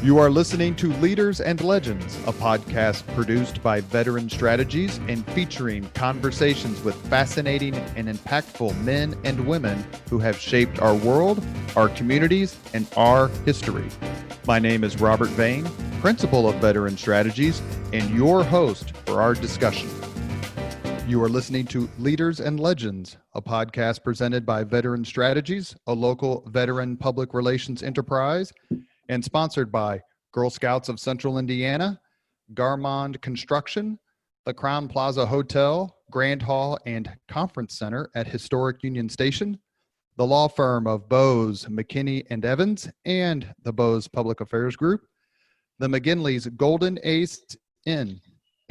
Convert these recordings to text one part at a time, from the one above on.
You are listening to Leaders and Legends, a podcast produced by Veteran Strategies and featuring conversations with fascinating and impactful men and women who have shaped our world, our communities, and our history. My name is Robert Vane, Principal of Veteran Strategies, and your host for our discussion. You are listening to Leaders and Legends, a podcast presented by Veteran Strategies, a local veteran public relations enterprise, and sponsored by Girl Scouts of Central Indiana, Garmond Construction, the Crown Plaza Hotel, Grand Hall, and Conference Center at Historic Union Station, the law firm of Bose, McKinney, and Evans, and the Bose Public Affairs Group, the McGinley's Golden Ace Inn,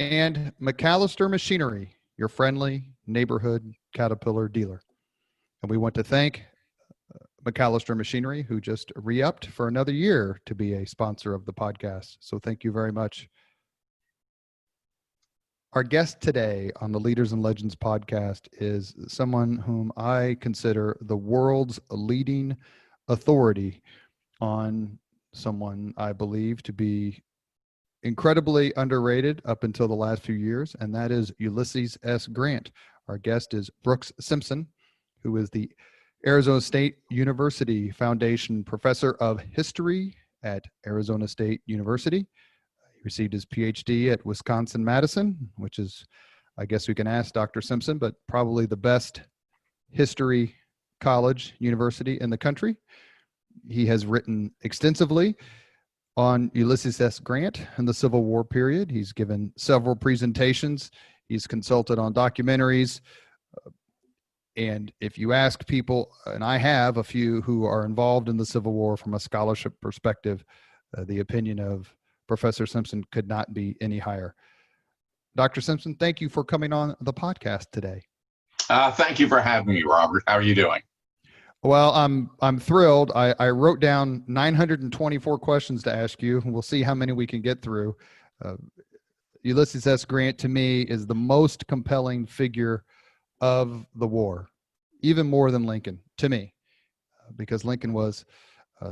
and McAllister Machinery, your friendly neighborhood Caterpillar dealer. And we want to thank McAllister Machinery, who just re-upped for another year to be a sponsor of the podcast. So thank you very much. Our guest today on the Leaders and Legends podcast is someone whom I consider the world's leading authority on someone I believe to be incredibly underrated up until the last few years, and that is Ulysses S. Grant. Our guest is Brooks Simpson, who is the Arizona State University Foundation Professor of History at Arizona State University. He received his PhD at Wisconsin-Madison, which is, I guess we can ask Dr. Simpson, but probably the best history college university in the country. He has written extensively on Ulysses S. Grant and the Civil War period. He's given several presentations. He's consulted on documentaries. And if you ask people, and I have a few who are involved in the Civil War from a scholarship perspective, the opinion of Professor Simpson could not be any higher. Dr. Simpson, thank you for coming on the podcast today. Thank you for having me, Robert. How are you doing? Well, I'm thrilled. I wrote down 924 questions to ask you, and we'll see how many we can get through. Ulysses S. Grant, to me, is the most compelling figure of the war, even more than Lincoln, to me, because Lincoln was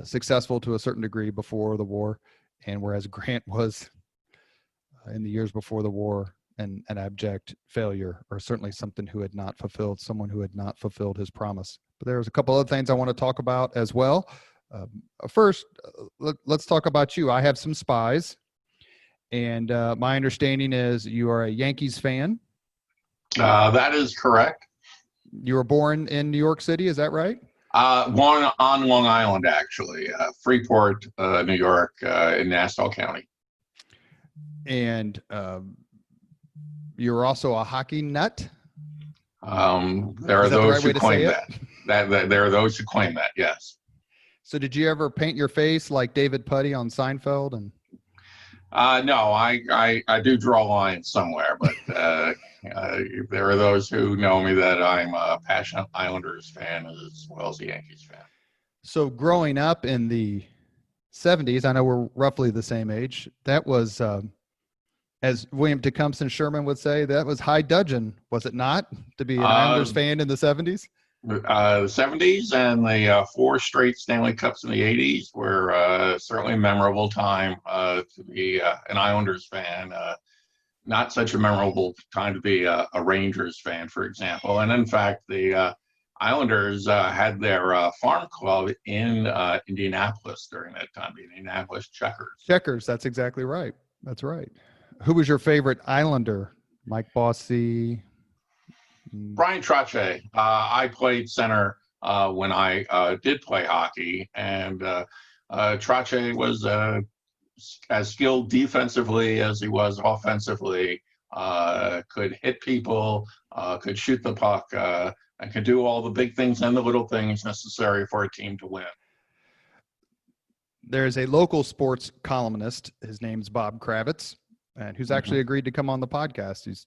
successful to a certain degree before the war, and whereas Grant was in the years before the war an abject failure, or certainly someone who had not fulfilled his promise. But there's a couple other things I want to talk about as well. First, let's talk about you. I have some spies, and my understanding is you are a Yankees fan. That is correct. You were born in New York City, is that right? Born on Long Island, actually, Freeport, New York, in Nassau County. And you're also a hockey nut? There are those who claim that. There are those who claim that, yes. So did you ever paint your face like David Puddy on Seinfeld? And no, I do draw lines somewhere, but there are those who know me that I'm a passionate Islanders fan as well as a Yankees fan. So growing up in the 70s, I know we're roughly the same age, that was, as William Tecumseh Sherman would say, that was high dudgeon, was it not, to be an Islanders fan in the 70s? The 70s and the 4 straight Stanley Cups in the 80s were certainly a memorable time to be an Islanders fan. Not such a memorable time to be a Rangers fan, for example. And in fact, the Islanders had their farm club in Indianapolis during that time, the Indianapolis Checkers. Checkers, that's exactly right. That's right. Who was your favorite Islander? Mike Bossy? Brian Trottier. I played center when I did play hockey, and Trottier was as skilled defensively as he was offensively, could hit people, could shoot the puck, and could do all the big things and the little things necessary for a team to win. There's a local sports columnist, his name's Bob Kravitz, and who's actually agreed to come on the podcast. He's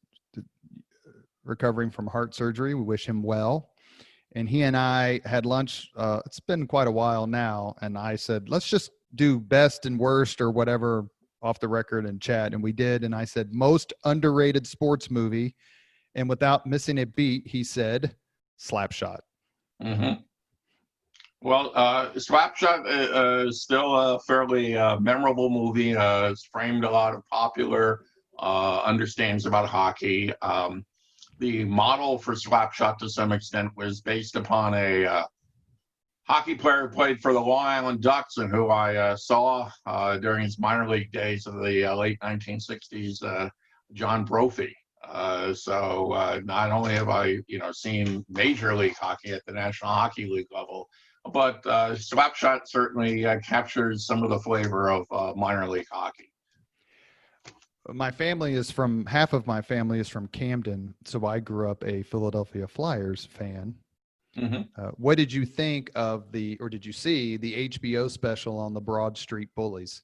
recovering from heart surgery. We wish him well. And he and I had lunch. It's been quite a while now. And I said, let's just do best and worst or whatever off the record and chat. And we did. And I said, most underrated sports movie. And without missing a beat, he said, Slapshot. Mm-hmm. Well, Slapshot is still a fairly memorable movie. It's framed a lot of popular understandings about hockey. The model for Slapshot, to some extent, was based upon a hockey player who played for the Long Island Ducks and who I saw during his minor league days of the late 1960s, John Brophy. So not only have I, seen Major League Hockey at the National Hockey League level, but Slapshot certainly captures some of the flavor of minor league hockey. Half of my family is from Camden, so I grew up a Philadelphia Flyers fan. Mm-hmm. What did you think of or did you see the HBO special on the Broad Street Bullies?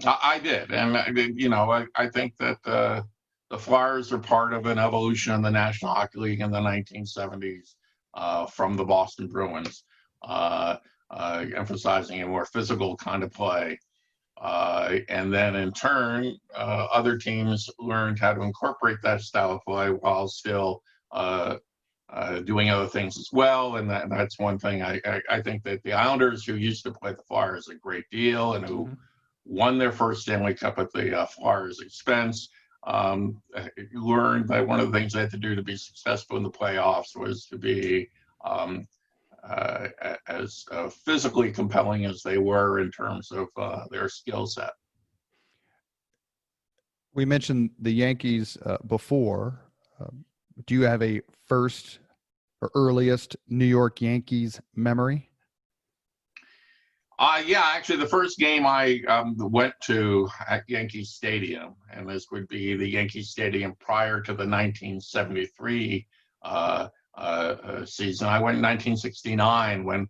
I did, and I think that the Flyers are part of an evolution in the National Hockey League in the 1970s from the Boston Bruins, emphasizing a more physical kind of play. And then in turn, other teams learned how to incorporate that style of play while still doing other things as well. And that's one thing I think that the Islanders, who used to play the Flyers a great deal and who won their first Stanley Cup at the Flyers' expense, learned that one of the things they had to do to be successful in the playoffs was to be as physically compelling as they were in terms of their skill set. We mentioned the Yankees before. Do you have a first or earliest New York Yankees memory? Yeah, actually, the first game I went to at Yankee Stadium, and this would be the Yankee Stadium prior to the 1973 season. I went in 1969 when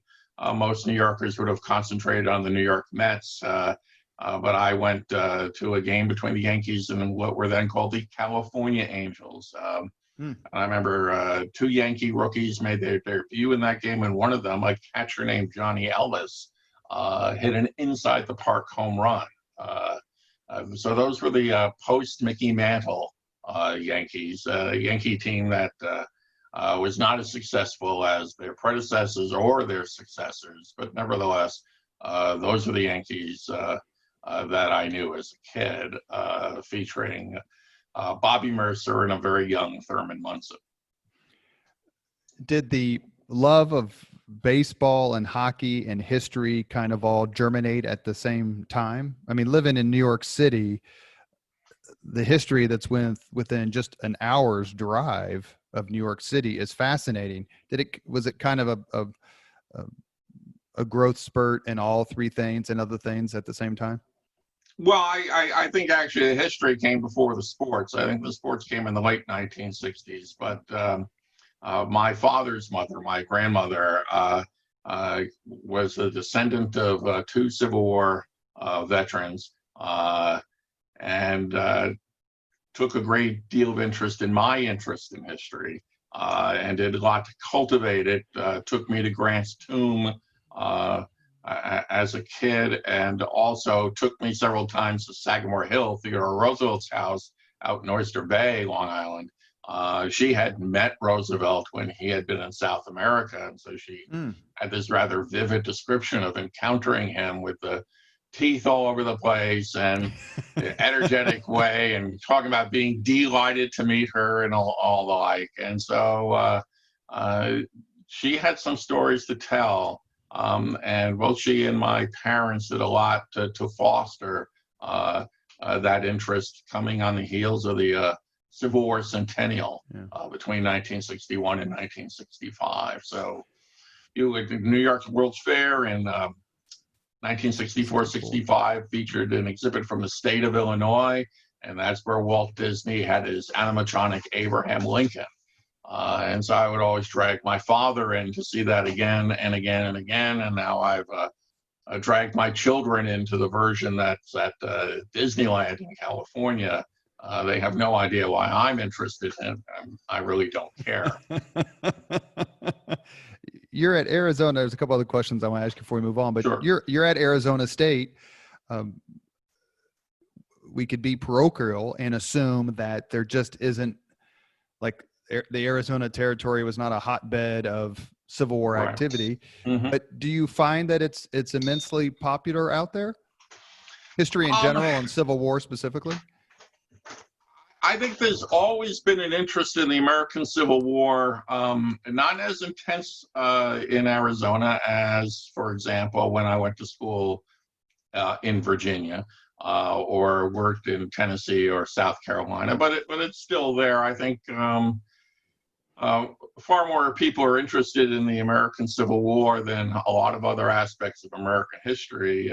most New Yorkers would have concentrated on the New York Mets. But I went to a game between the Yankees and what were then called the California Angels. I remember two Yankee rookies made their debut in that game, and one of them, a catcher named Johnny Ellis, hit an inside the park home run. So those were the post Mickey Mantle Yankees, a Yankee team that was not as successful as their predecessors or their successors, but nevertheless, those were the Yankees that I knew as a kid, featuring Bobby Mercer and a very young Thurman Munson. Did the love of baseball and hockey and history kind of all germinate at the same time? I mean, living in New York City, the history that's within just an hour's drive of New York City is fascinating. Was it kind of a growth spurt in all three things and other things at the same time? Well, I think actually the history came before the sports. I think the sports came in the late 1960s, but my father's mother, my grandmother, was a descendant of two Civil War veterans, and took a great deal of interest in my interest in history, and did a lot to cultivate it. Took me to Grant's Tomb as a kid, and also took me several times to Sagamore Hill, Theodore Roosevelt's house out in Oyster Bay, Long Island. She had met Roosevelt when he had been in South America, and so she had this rather vivid description of encountering him with the teeth all over the place and the energetic way, and talking about being delighted to meet her and all the like. And so she had some stories to tell, and both she and my parents did a lot to foster that interest, coming on the heels of the Civil War centennial between 1961 and 1965. So New York's World's Fair in 1964-65 featured an exhibit from the state of Illinois, and that's where Walt Disney had his animatronic Abraham Lincoln. And so I would always drag my father in to see that again and again and again. And now I've dragged my children into the version that's at Disneyland in California. They have no idea why I'm interested in it. I really don't care. You're at Arizona. There's a couple other questions I want to ask you before we move on, but sure. You're at Arizona State. We could be parochial and assume that there just isn't, like, the Arizona territory was not a hotbed of Civil War Right. activity. Hmm. But do you find that it's immensely popular out there? History in general and Civil War specifically? I think there's always been an interest in the American Civil War, not as intense in Arizona as, for example, when I went to school in Virginia or worked in Tennessee or South Carolina, but it's still there. I think far more people are interested in the American Civil War than a lot of other aspects of American history.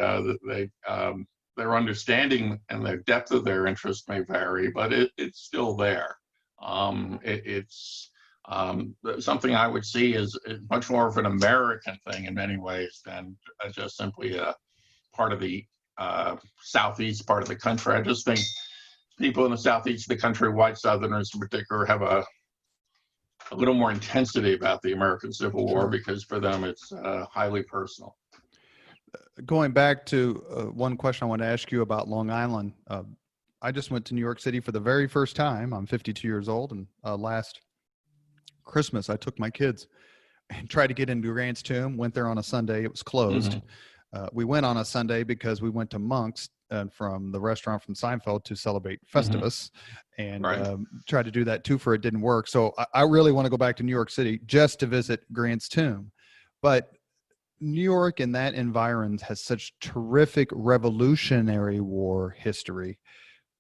Their understanding and the depth of their interest may vary, but it's still there. It's something I would see as much more of an American thing in many ways than just simply a part of the southeast part of the country. I just think people in the southeast of the country, white Southerners in particular, have a little more intensity about the American Civil War because for them it's highly personal. Going back to one question I want to ask you about Long Island. I just went to New York City for the very first time. I'm 52 years old, and last Christmas I took my kids and tried to get into Grant's Tomb. Went there on a Sunday. It was closed. Mm-hmm. We went on a Sunday because we went to Monk's from the restaurant from Seinfeld to celebrate Festivus, and tried to do that too. It didn't work. So I really want to go back to New York City just to visit Grant's Tomb. But New York and that environment has such terrific Revolutionary War history.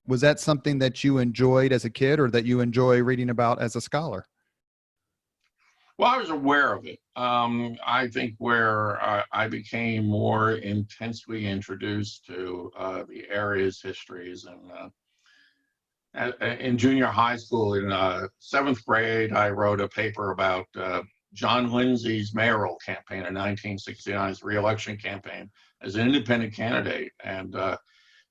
Was that something that you enjoyed as a kid or that you enjoy reading about as a scholar? Well, I was aware of it. I think where I became more intensely introduced to the area's histories, and in junior high school, in seventh grade, I wrote a paper about John Lindsay's mayoral campaign in 1969, his re-election campaign as an independent candidate. And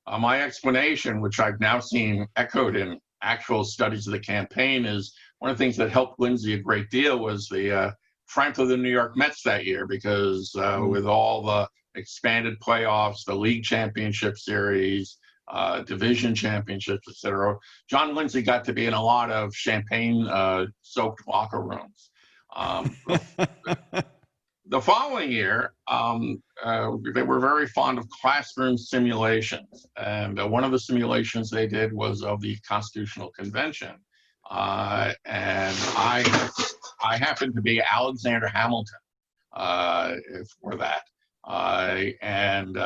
my explanation, which I've now seen echoed in actual studies of the campaign, is one of the things that helped Lindsay a great deal was the triumph of the New York Mets that year, because with all the expanded playoffs, the league championship series, division championships, etc., John Lindsay got to be in a lot of champagne-soaked locker rooms. The following year, they were very fond of classroom simulations. And one of the simulations they did was of the Constitutional Convention. And I happened to be Alexander Hamilton for that. And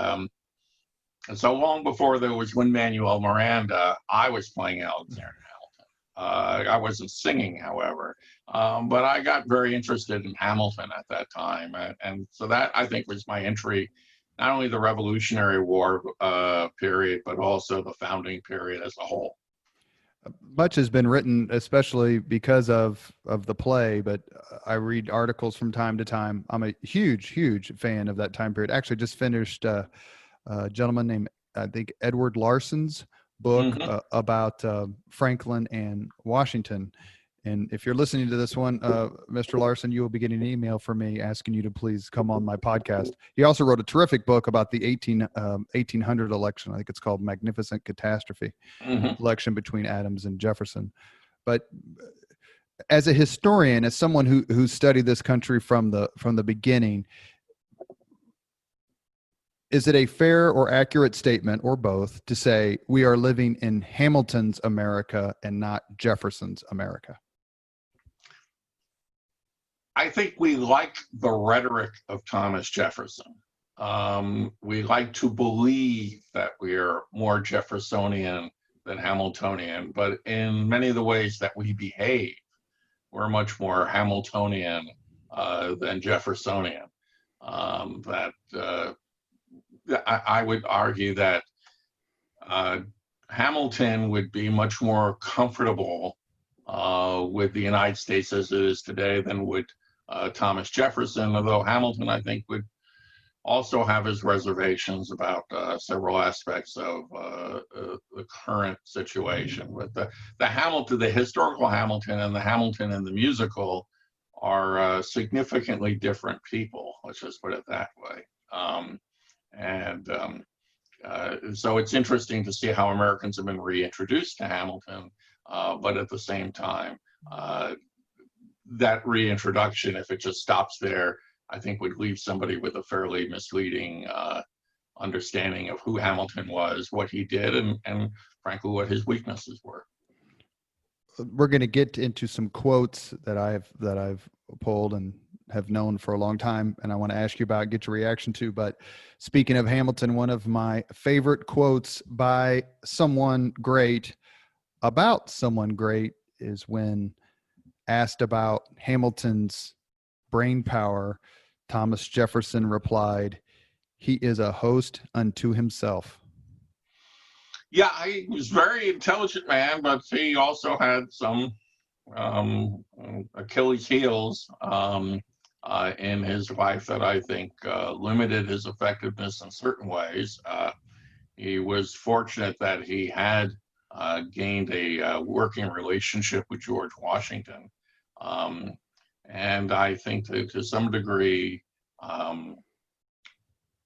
so long before there was Lin-Manuel Miranda, I was playing Alexander Hamilton. I wasn't singing, however. But I got very interested in Hamilton at that time. And so that, I think, was my entry, not only the Revolutionary War period, but also the founding period as a whole. Much has been written, especially because of the play, but I read articles from time to time. I'm a huge fan of that time period. Actually, just finished a gentleman named, I think, Edward Larson's book about Franklin and Washington. And if you're listening to this one, Mr. Larson, you will be getting an email from me asking you to please come on my podcast. He also wrote a terrific book about the 1800 election. I think it's called Magnificent Catastrophe, election between Adams and Jefferson. But as a historian, as someone who studied this country from the beginning, is it a fair or accurate statement, or both, to say we are living in Hamilton's America and not Jefferson's America? I think we like the rhetoric of Thomas Jefferson. We like to believe that we are more Jeffersonian than Hamiltonian, but in many of the ways that we behave, we're much more Hamiltonian than Jeffersonian. I would argue that Hamilton would be much more comfortable with the United States as it is today than would Thomas Jefferson, although Hamilton, I think, would also have his reservations about several aspects of the current situation. But the Hamilton, the historical Hamilton, and the Hamilton in the musical are significantly different people. Let's just put it that way. So it's interesting to see how Americans have been reintroduced to Hamilton, but at the same time, that reintroduction, if it just stops there, I think would leave somebody with a fairly misleading understanding of who Hamilton was, what he did, and frankly, what his weaknesses were. We're going to get into some quotes that I've pulled and have known for a long time, and I want to ask you about, get your reaction to. But speaking of Hamilton, one of my favorite quotes by someone great about someone great is when asked about Hamilton's brain power, Thomas Jefferson replied, "He is a host unto himself." Yeah, he was very intelligent man, but he also had some Achilles heels in his life that I think limited his effectiveness in certain ways. He was fortunate that he had gained a working relationship with George Washington. And I think that to some degree,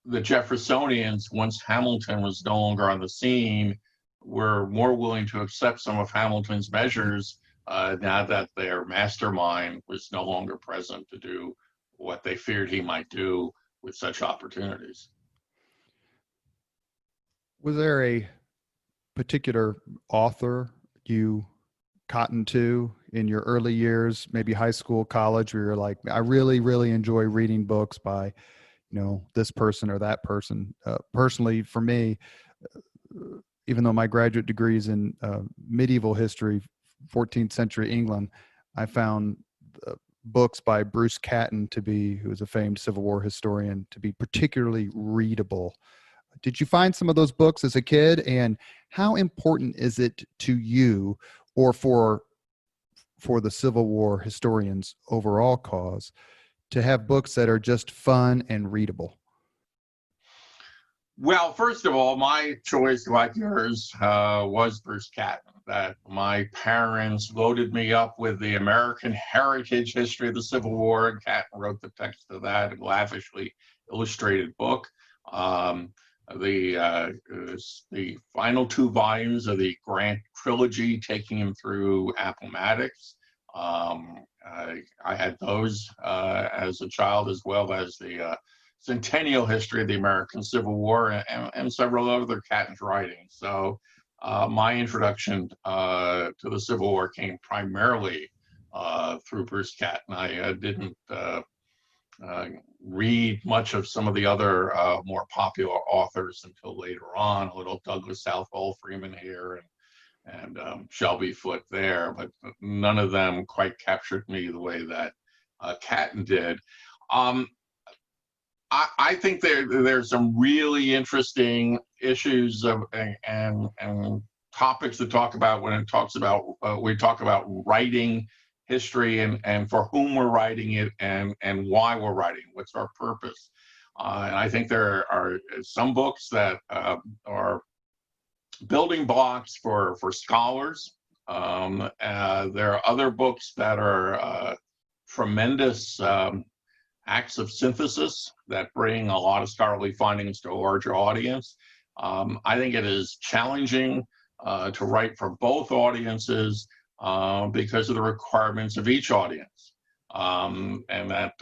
the Jeffersonians, once Hamilton was no longer on the scene, were more willing to accept some of Hamilton's measures now that their mastermind was no longer present to do what they feared he might do with such opportunities. Was there a particular author you cottoned to in your early years, maybe high school, college, where you're like, I really, really enjoy reading books by, this person or that person? Personally, for me, even though my graduate degree is in medieval history, 14th century England, I found books by Bruce Catton who is a famed Civil War historian, to be particularly readable. Did you find some of those books as a kid, and how important is it to you, or for the Civil War historians' overall cause, to have books that are just fun and readable? Well, first of all, my choice, like yours, was Bruce Catton. That my parents loaded me up with the American Heritage History of the Civil War, and Catton wrote the text of that, a lavishly illustrated book. The final two volumes of the Grant trilogy, taking him through Appomattox. I had those as a child, as well as the centennial history of the American Civil War and several other Catton's writings. So my introduction to the Civil War came primarily through Bruce Catton. I didn't read much of some of the other more popular authors until later on, a little Douglas Southall Freeman here and Shelby Foote there, but none of them quite captured me the way that Catton did. I think there's some really interesting issues and topics to talk about when we talk about writing history and for whom we're writing it and why we're writing, what's our purpose. And I think there are some books that are building blocks for scholars. There are other books that are tremendous acts of synthesis that bring a lot of scholarly findings to a larger audience. I think it is challenging to write for both audiences because of the requirements of each audience. And that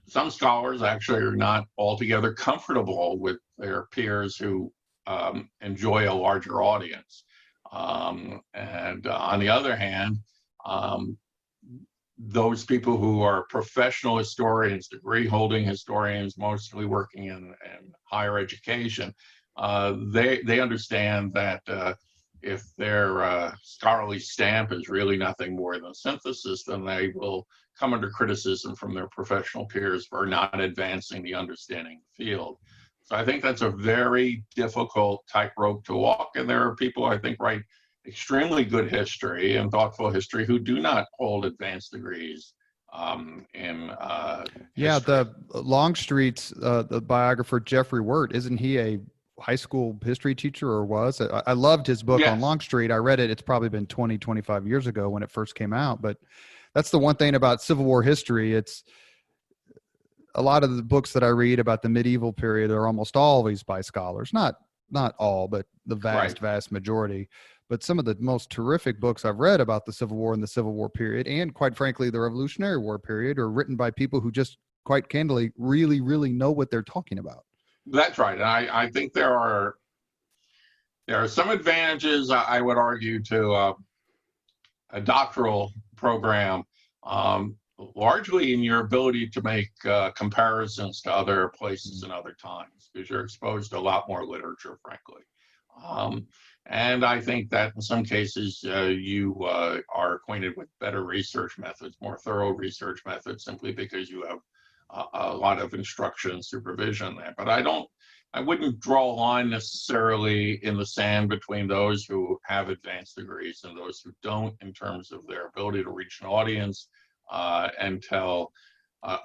some scholars actually are not altogether comfortable with their peers who enjoy a larger audience. And on the other hand, those people who are professional historians, degree-holding historians, mostly working in higher education, they understand that if their scholarly stamp is really nothing more than synthesis, then they will come under criticism from their professional peers for not advancing the understanding of the field. So I think that's a very difficult tightrope to walk, and there are people I think write extremely good history and thoughtful history who do not hold advanced degrees in history. The Longstreet's the biographer Jeffrey Wirt, isn't he a high school history teacher, or was? I loved his book on Longstreet. I read it. It's probably been 20, 25 years ago when it first came out, but that's the one thing about Civil War history. It's a lot of the books that I read about the medieval period are almost always by scholars, not all, but the vast majority. But some of the most terrific books I've read about the Civil War and the Civil War period, and quite frankly, the Revolutionary War period, are written by people who just quite candidly really, really know what they're talking about. That's right. And I think there are some advantages, I would argue, to a doctoral program, largely in your ability to make comparisons to other places and other times, because you're exposed to a lot more literature, frankly. And I think that in some cases you are acquainted with better research methods, more thorough research methods, simply because you have a lot of instruction and supervision there. But I wouldn't draw a line necessarily in the sand between those who have advanced degrees and those who don't, in terms of their ability to reach an audience and tell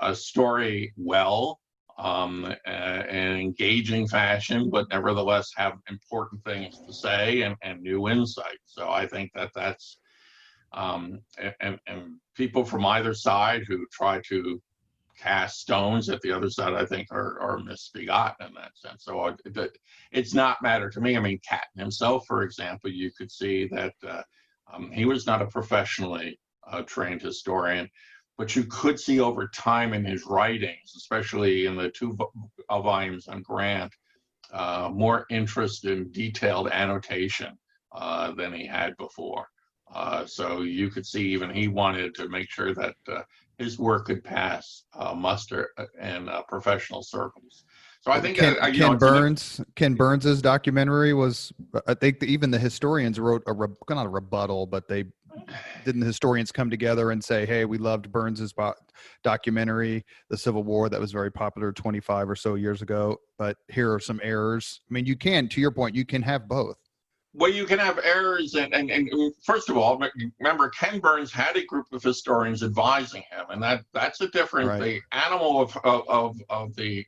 a story well, an engaging fashion, but nevertheless have important things to say and new insight. So I think that's and people from either side who try to cast stones at the other side, I think, are misbegotten in that sense. So it's not matter to me. I mean, Catton himself, for example, you could see that he was not a professionally trained historian, but you could see over time in his writings, especially in the two volumes on Grant, more interest in detailed annotation than he had before. So you could see even he wanted to make sure that his work could pass muster in professional circles. So I think Ken Burns's documentary was, I think even the historians wrote not a rebuttal, but didn't the historians come together and say, hey, we loved Burns's documentary, The Civil War, that was very popular 25 or so years ago, but here are some errors. I mean, to your point, you can have both. Well, you can have errors, and first of all, remember Ken Burns had a group of historians advising him, and that's a different. Right. The animal of the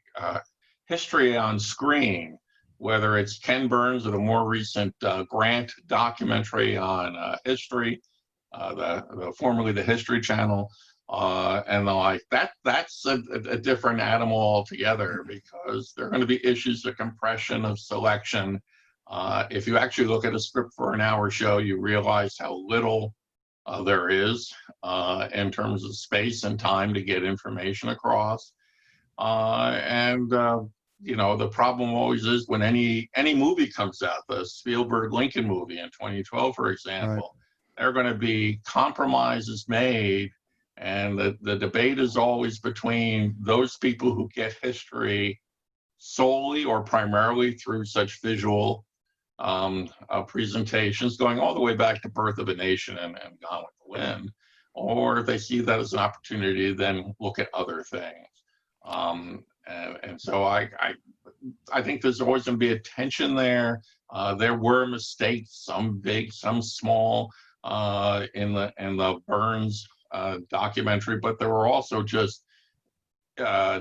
history on screen, whether it's Ken Burns or the more recent Grant documentary on history, formerly the History Channel, and the like. That's a different animal altogether, because there are going to be issues of compression, of selection. If you actually look at a script for an hour show, you realize how little there is in terms of space and time to get information across. The problem always is when any movie comes out, the Spielberg Lincoln movie in 2012, for example, right. There are going to be compromises made, and the debate is always between those people who get history solely or primarily through such visual presentations, going all the way back to Birth of a Nation and Gone with the Wind, or if they see that as an opportunity, then look at other things. And so I think there's always going to be a tension there. There were mistakes, some big, some small, in the Burns documentary, but there were also just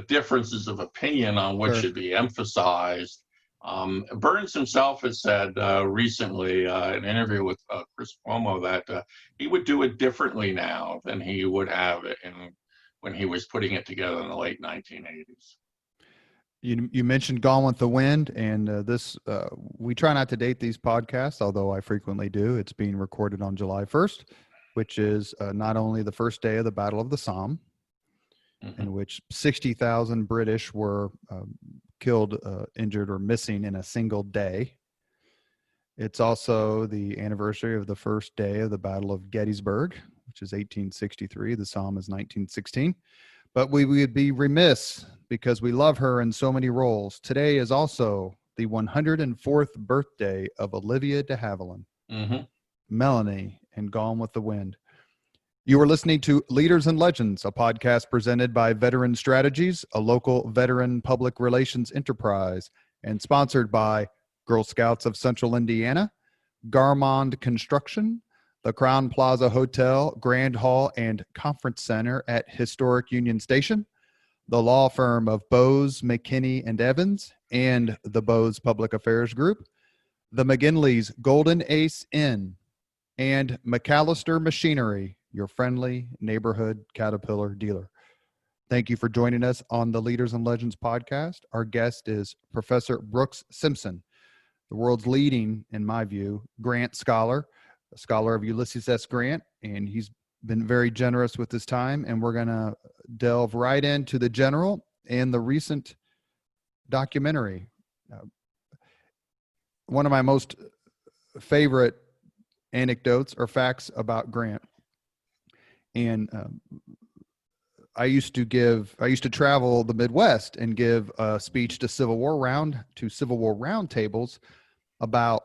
differences of opinion on what should be emphasized. Burns himself has said recently in an interview with Chris Cuomo that he would do it differently now than he would have when he was putting it together in the late 1980s. You mentioned Gone with the Wind, and we try not to date these podcasts, although I frequently do. It's being recorded on July 1st, which is not only the first day of the Battle of the Somme, in which 60,000 British were killed, injured, or missing in a single day. It's also the anniversary of the first day of the Battle of Gettysburg, which is 1863. The Somme is 1916. But we would be remiss, because we love her in so many roles. Today is also the 104th birthday of Olivia de Havilland, Melanie, and Gone with the Wind. You are listening to Leaders and Legends, a podcast presented by Veteran Strategies, a local veteran public relations enterprise, and sponsored by Girl Scouts of Central Indiana, Garmond Construction, the Crown Plaza Hotel, Grand Hall, and Conference Center at Historic Union Station, the law firm of Bose, McKinney, and Evans, and the Bose Public Affairs Group, the McGinley's Golden Ace Inn, and McAllister Machinery, your friendly neighborhood Caterpillar dealer. Thank you for joining us on the Leaders and Legends podcast. Our guest is Professor Brooks Simpson, the world's leading, in my view, Grant scholar, a scholar of Ulysses S. Grant, and he's been very generous with his time. And we're going to delve right into the general and the recent documentary. One of my most favorite anecdotes or facts about Grant. And I used to travel the Midwest and give a speech to Civil War roundtables about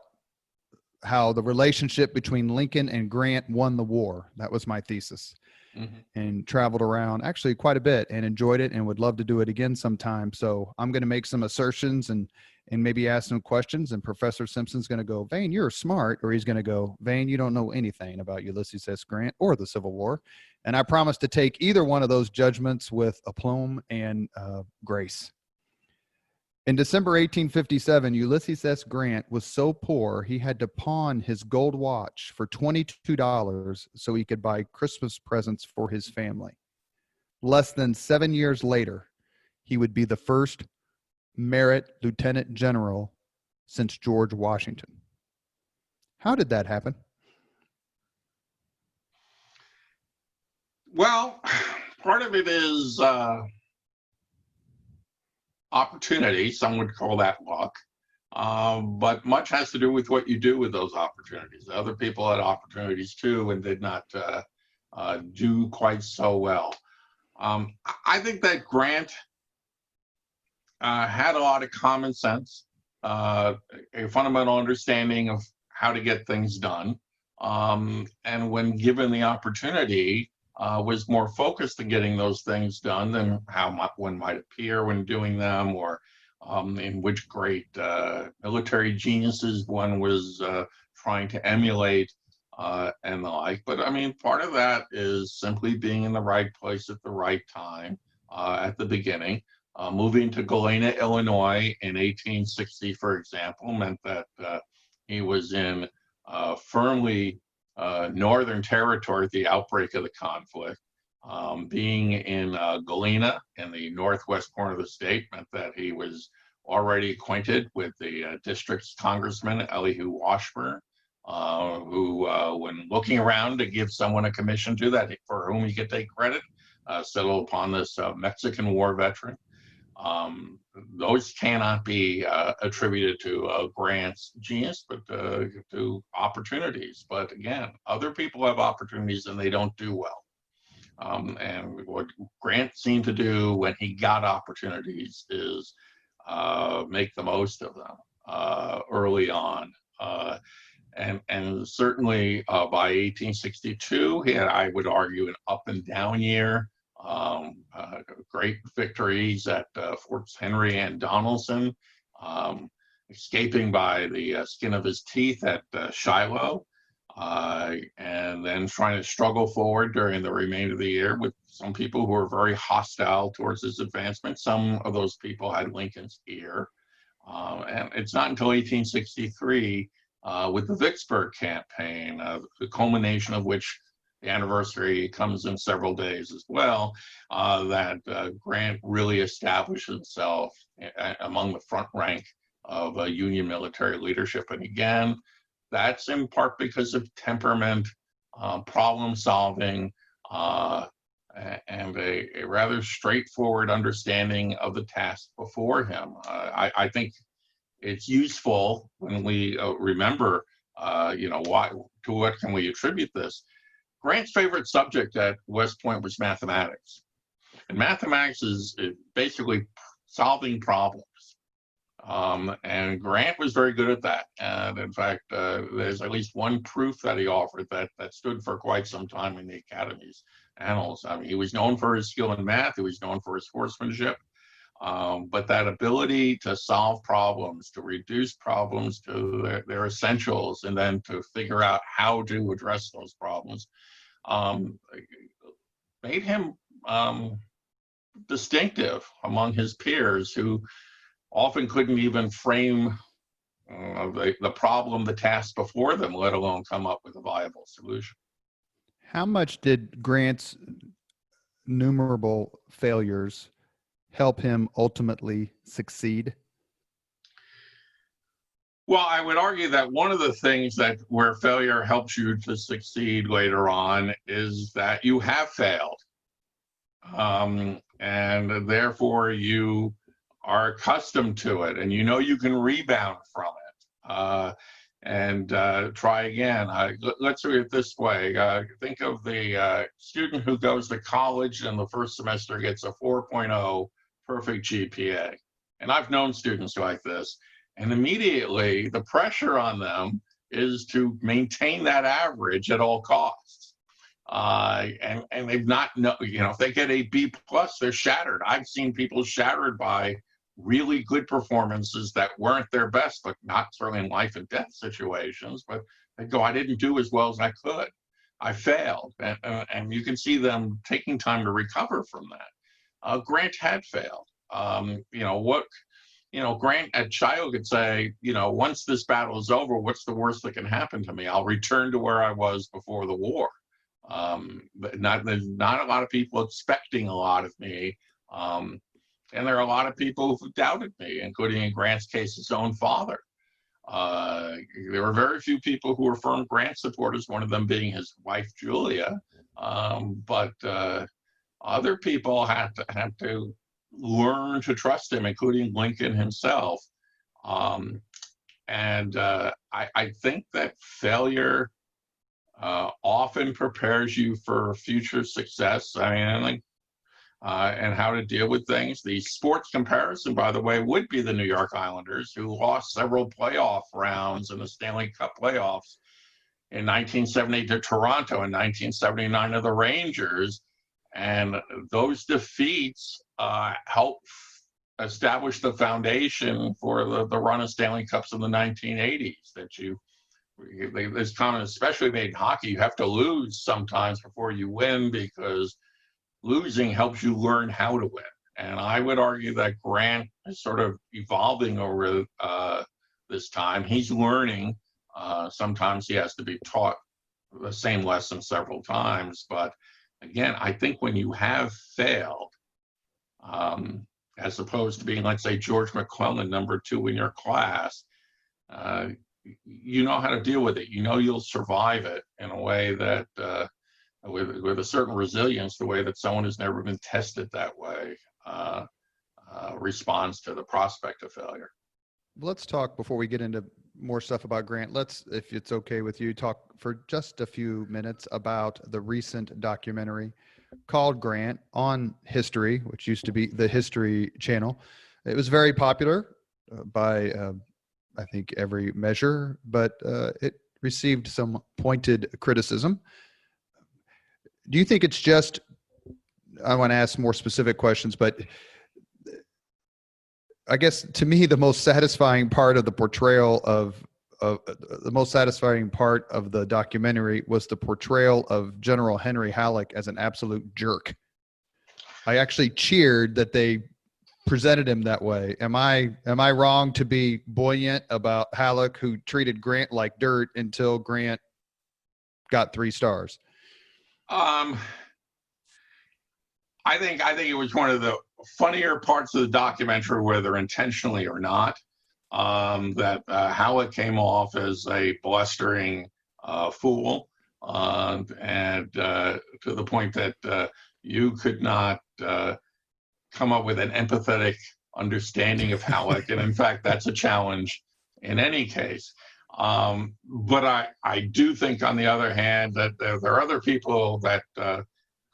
how the relationship between Lincoln and Grant won the war. That was my thesis. Mm-hmm. And traveled around actually quite a bit and enjoyed it and would love to do it again sometime. So I'm going to make some assertions and maybe ask some questions. And Professor Simpson's going to go, Vane, you're smart. Or he's going to go, Vane, you don't know anything about Ulysses S. Grant or the Civil War. And I promise to take either one of those judgments with aplomb and grace. In December 1857, Ulysses S. Grant was so poor he had to pawn his gold watch for $22 so he could buy Christmas presents for his family. Less than 7 years later, he would be the first merit lieutenant general since George Washington. How did that happen? Well, part of it is opportunity. Some would call that luck. But much has to do with what you do with those opportunities. Other people had opportunities too and did not do quite so well. I think that Grant had a lot of common sense, a fundamental understanding of how to get things done. And when given the opportunity, was more focused on getting those things done than how one might appear when doing them, or in which great military geniuses one was trying to emulate and the like. But I mean, part of that is simply being in the right place at the right time at the beginning. Moving to Galena, Illinois in 1860, for example, meant that he was in firmly Northern Territory at the outbreak of the conflict. Being in Galena in the northwest corner of the state meant that he was already acquainted with the district's congressman, Elihu Washburn, who, when looking around to give someone a commission to that for whom he could take credit, settled upon this Mexican War veteran. Those cannot be attributed to Grant's genius, but to opportunities. But again, other people have opportunities and they don't do well. And what Grant seemed to do when he got opportunities is make the most of them early on. And certainly by 1862, he had, I would argue, an up and down year. Great victories at Forts Henry and Donelson, escaping by the skin of his teeth at Shiloh, and then trying to struggle forward during the remainder of the year with some people who were very hostile towards his advancement. Some of those people had Lincoln's ear. And it's not until 1863, with the Vicksburg campaign, the culmination of which the anniversary comes in several days as well, that Grant really established himself among the front rank of Union military leadership. And again, that's in part because of temperament, problem solving, and a rather straightforward understanding of the task before him. I think it's useful when we remember, to what can we attribute this? Grant's favorite subject at West Point was mathematics. And mathematics is basically solving problems. And Grant was very good at that. And in fact, there's at least one proof that he offered that stood for quite some time in the Academy's annals. I mean, he was known for his skill in math. He was known for his horsemanship. But that ability to solve problems, to reduce problems to their essentials, and then to figure out how to address those problems, made him distinctive among his peers who often couldn't even frame the problem, the task before them, let alone come up with a viable solution. How much did Grant's innumerable failures help him ultimately succeed? Well, I would argue that one of the things that where failure helps you to succeed later on is that you have failed. And therefore you are accustomed to it, and you know you can rebound from it and try again. Let's do it this way. Think of the student who goes to college and the first semester gets a 4.0 perfect GPA. And I've known students like this, and immediately the pressure on them is to maintain that average at all costs. And they've not know, if they get a B plus, they're shattered. I've seen people shattered by really good performances that weren't their best, but not certainly in life and death situations. But they go, I didn't do as well as I could. I failed, and you can see them taking time to recover from that. Grant had failed. Grant at Shiloh could say, once this battle is over, what's the worst that can happen to me? I'll return to where I was before the war. But there's not a lot of people expecting a lot of me. And there are a lot of people who doubted me, including in Grant's case, his own father. There were very few people who were firm Grant supporters, one of them being his wife, Julia. But other people had to learn to trust him, including Lincoln himself. I think that failure often prepares you for future success. And how to deal with things. The sports comparison, by the way, would be the New York Islanders, who lost several playoff rounds in the Stanley Cup playoffs in 1970 to Toronto, in 1979 to the Rangers. And those defeats helped establish the foundation for the run of Stanley Cups in the 1980s. This comment especially made in hockey, you have to lose sometimes before you win, because losing helps you learn how to win. And I would argue that Grant is sort of evolving over this time. He's learning. Sometimes he has to be taught the same lesson several times. But again, I think when you have failed, as opposed to being, let's say, George McClellan, number 2 in your class, you know how to deal with it. You'll survive it in a way that with a certain resilience, the way that someone who's never been tested that way responds to the prospect of failure. Let's talk, before we get into more stuff about Grant, let's, if it's okay with you, talk for just a few minutes about the recent documentary called Grant on History, which used to be the History Channel. It was very popular by, I think, every measure, but it received some pointed criticism. Do you think it's just, I want to ask more specific questions, but I guess to me, the most satisfying part of the portrayal of the most satisfying part of the documentary was the portrayal of General Henry Halleck as an absolute jerk. I actually cheered that they presented him that way. Am I wrong to be buoyant about Halleck, who treated Grant like dirt until Grant got 3 stars? I think it was one of the funnier parts of the documentary, whether intentionally or not, that Halleck came off as a blustering fool, and to the point that you could not come up with an empathetic understanding of Halleck. And in fact, that's a challenge in any case. But I do think, on the other hand, that there are other people that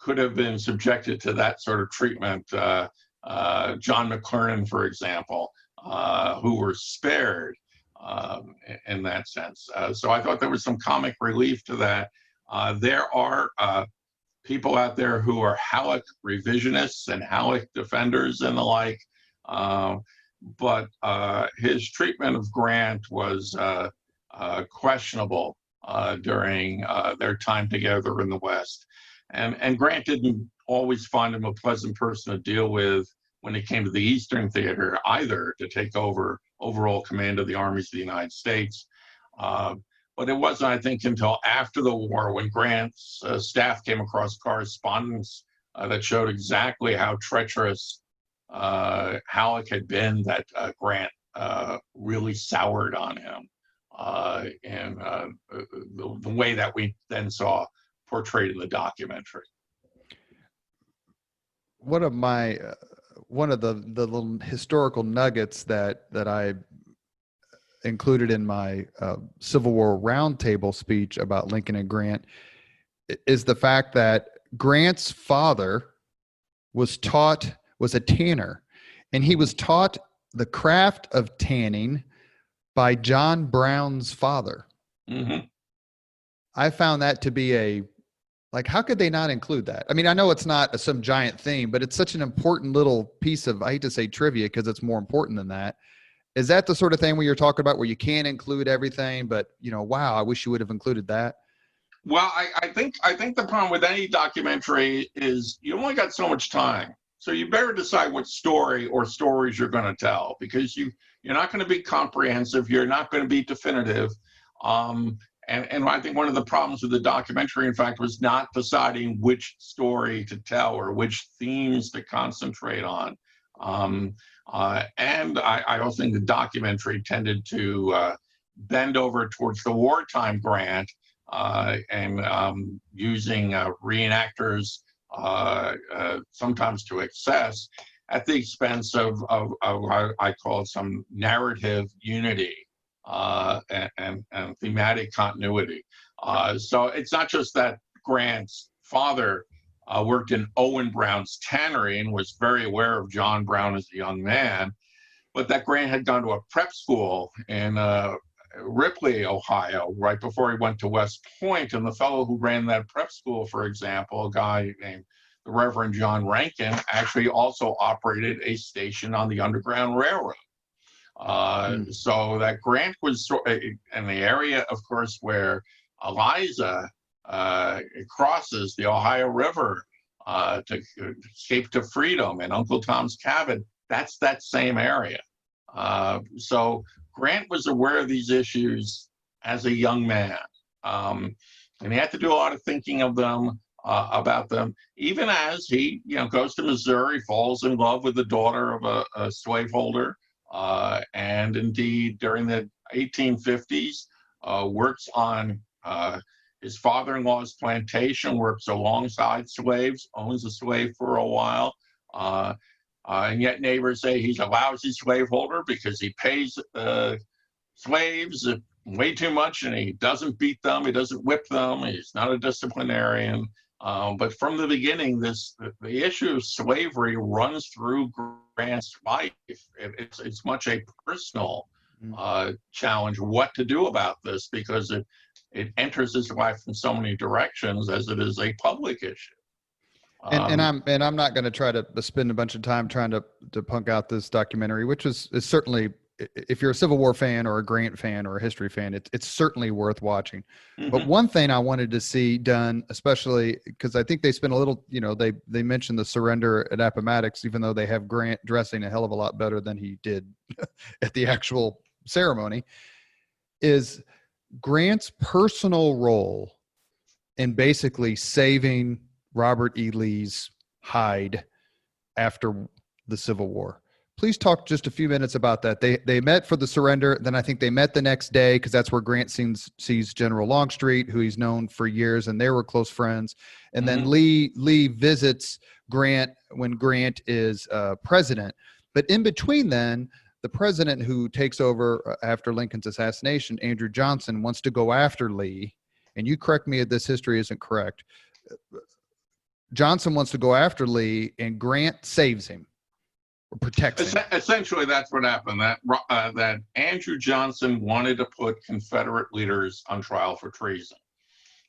could have been subjected to that sort of treatment. John McClernand, for example, who were spared in that sense. So I thought there was some comic relief to that. There are people out there who are Halleck revisionists and Halleck defenders and the like. But his treatment of Grant was questionable during their time together in the West. And Grant didn't always find him a pleasant person to deal with when it came to the Eastern Theater either, to take over overall command of the armies of the United States. But it wasn't, I think, until after the war, when Grant's staff came across correspondence that showed exactly how treacherous Halleck had been, that Grant really soured on him. in the way that we then saw portrayed in the documentary. One of my one of the little historical nuggets that I included in my Civil War roundtable speech about Lincoln and Grant is the fact that Grant's father was a tanner, and he was taught the craft of tanning by John Brown's father. Mm-hmm. I found that to be how could they not include that? I mean, I know it's not some giant theme, but it's such an important little piece of, I hate to say trivia because it's more important than that. Is that the sort of thing where you're talking about where you can't include everything, but wow, I wish you would have included that? Well, I think the problem with any documentary is you only got so much time. So you better decide what story or stories you're going to tell, because you're not going to be comprehensive. You're not going to be definitive. And I think one of the problems with the documentary, in fact, was not deciding which story to tell or which themes to concentrate on. And I also think the documentary tended to bend over towards the wartime Grant and using reenactors sometimes to excess at the expense of I call it some narrative unity and thematic continuity. So it's not just that Grant's father worked in Owen Brown's tannery and was very aware of John Brown as a young man, but that Grant had gone to a prep school in Ripley, Ohio, right before he went to West Point. And the fellow who ran that prep school, for example, a guy named the Reverend John Rankin, actually also operated a station on the Underground Railroad. So that Grant was in the area, of course, where Eliza crosses the Ohio River to escape to freedom, and Uncle Tom's Cabin. That's that same area. So Grant was aware of these issues as a young man, and he had to do a lot of thinking of them, about them, even as he, goes to Missouri, falls in love with the daughter of a slaveholder, and indeed during the 1850s works on his father-in-law's plantation, works alongside slaves, owns a slave for a while. And yet neighbors say he's a lousy slaveholder because he pays slaves way too much, and he doesn't beat them, he doesn't whip them, he's not a disciplinarian. But from the beginning, the issue of slavery runs through Grant's life. It's much a personal challenge what to do about this, because it enters his life in so many directions as it is a public issue. And I'm not going to try to spend a bunch of time trying to punk out this documentary, which is certainly, if you're a Civil War fan or a Grant fan or a history fan, it's certainly worth watching. Mm-hmm. But one thing I wanted to see done, especially because I think they spent a little, they mentioned the surrender at Appomattox, even though they have Grant dressing a hell of a lot better than he did at the actual ceremony, is Grant's personal role in basically saving Robert E. Lee's hide after the Civil War. Please talk just a few minutes about that. They met for the surrender. Then I think they met the next day, because that's where Grant sees General Longstreet, who he's known for years, and they were close friends. And then Lee visits Grant when Grant is president. But in between then, the president who takes over after Lincoln's assassination, Andrew Johnson, wants to go after Lee. And you correct me if this history isn't correct. Johnson wants to go after Lee, and Grant saves him or protects him. Essentially, that's what happened. That Andrew Johnson wanted to put Confederate leaders on trial for treason.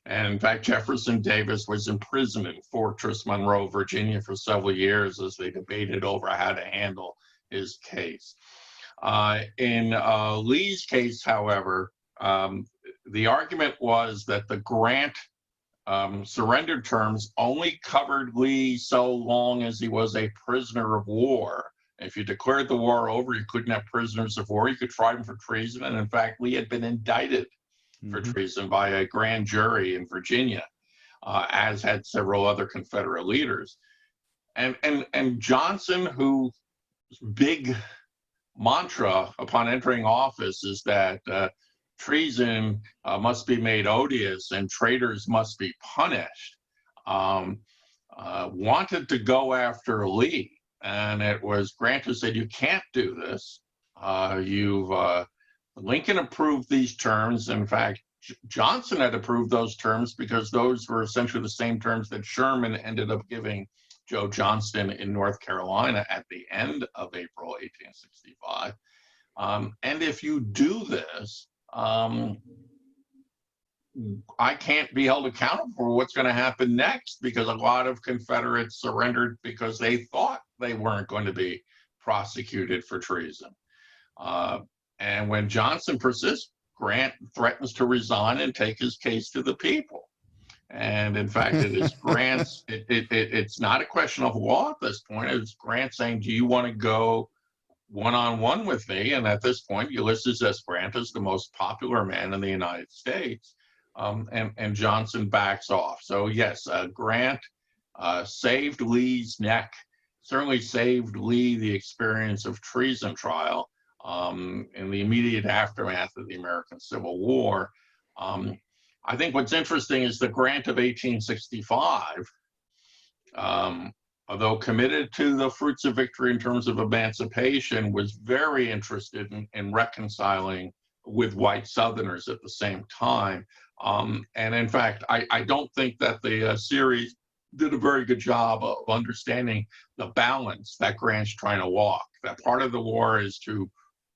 And in fact, Jefferson Davis was imprisoned in Fortress Monroe, Virginia, for several years as they debated over how to handle his case. In Lee's case, however, the argument was that the Grant surrender terms only covered Lee so long as he was a prisoner of war. If you declared the war over, you couldn't have prisoners of war. You could try him for treason. And in fact, Lee had been indicted for treason by a grand jury in Virginia, as had several other Confederate leaders. And Johnson, whose big mantra upon entering office is that treason must be made odious and traitors must be punished, wanted to go after Lee. And it was Grant who said, you can't do this. Lincoln approved these terms. In fact, Johnson had approved those terms because those were essentially the same terms that Sherman ended up giving Joe Johnston in North Carolina at the end of April 1865. And if you do this, I can't be held accountable for what's going to happen next, because a lot of Confederates surrendered because they thought they weren't going to be prosecuted for treason. And when Johnson persists, Grant threatens to resign and take his case to the people. And in fact, it is Grant's, it's not a question of law at this point. It's Grant saying, do you want to go one-on-one with me? And at this point, Ulysses S. Grant is the most popular man in the United States. And Johnson backs off. So yes, Grant saved Lee's neck, certainly saved Lee the experience of treason trial in the immediate aftermath of the American Civil War. I think what's interesting is the Grant of 1865, although committed to the fruits of victory in terms of emancipation, was very interested in reconciling with white Southerners at the same time. And in fact, I don't think that the series did a very good job of understanding the balance that Grant's trying to walk. That part of the war is to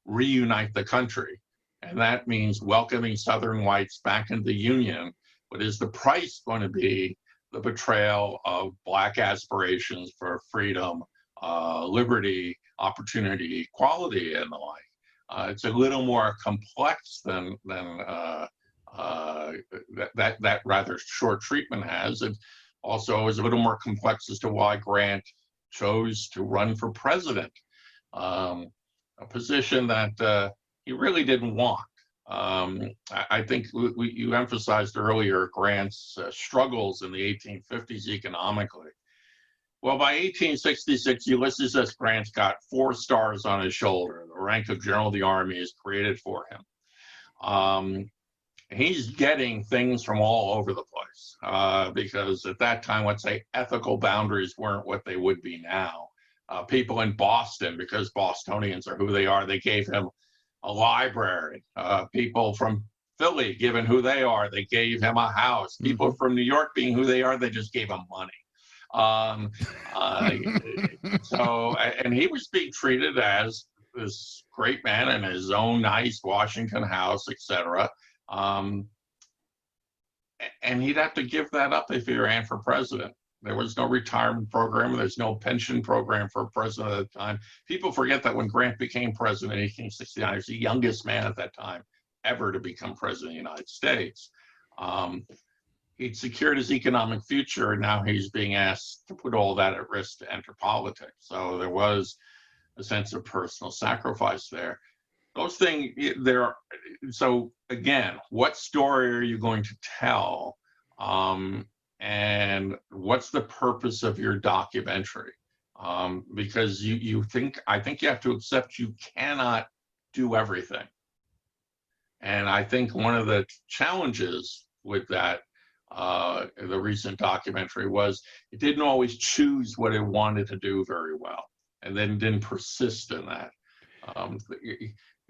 reunite the country, and that means welcoming Southern whites back into the Union. But is the price going to be the betrayal of Black aspirations for freedom, liberty, opportunity, equality, and the like? It's a little more complex than that rather short treatment has. It also is a little more complex as to why Grant chose to run for president, a position that he really didn't want. I think you emphasized earlier Grant's struggles in the 1850s economically. Well, by 1866, Ulysses S. Grant's got 4 stars on his shoulder. The rank of General of the Army is created for him. He's getting things from all over the place because at that time, let's say, ethical boundaries weren't what they would be now. People in Boston, because Bostonians are who they are, they gave him a library. People from Philly, given who they are, they gave him a house. People from New York, being who they are, they just gave him money. And he was being treated as this great man in his own nice Washington house, etc. And he'd have to give that up if he ran for president. There was no retirement program. There's no pension program for a president at the time. People forget that when Grant became president in 1869, he was the youngest man at that time ever to become president of the United States. He'd secured his economic future, and now he's being asked to put all that at risk to enter politics. So there was a sense of personal sacrifice there. Those things, so again, what story are you going to tell? And what's the purpose of your documentary? Because I think you have to accept you cannot do everything. And I think one of the challenges with that, the recent documentary, was it didn't always choose what it wanted to do very well, and then didn't persist in that.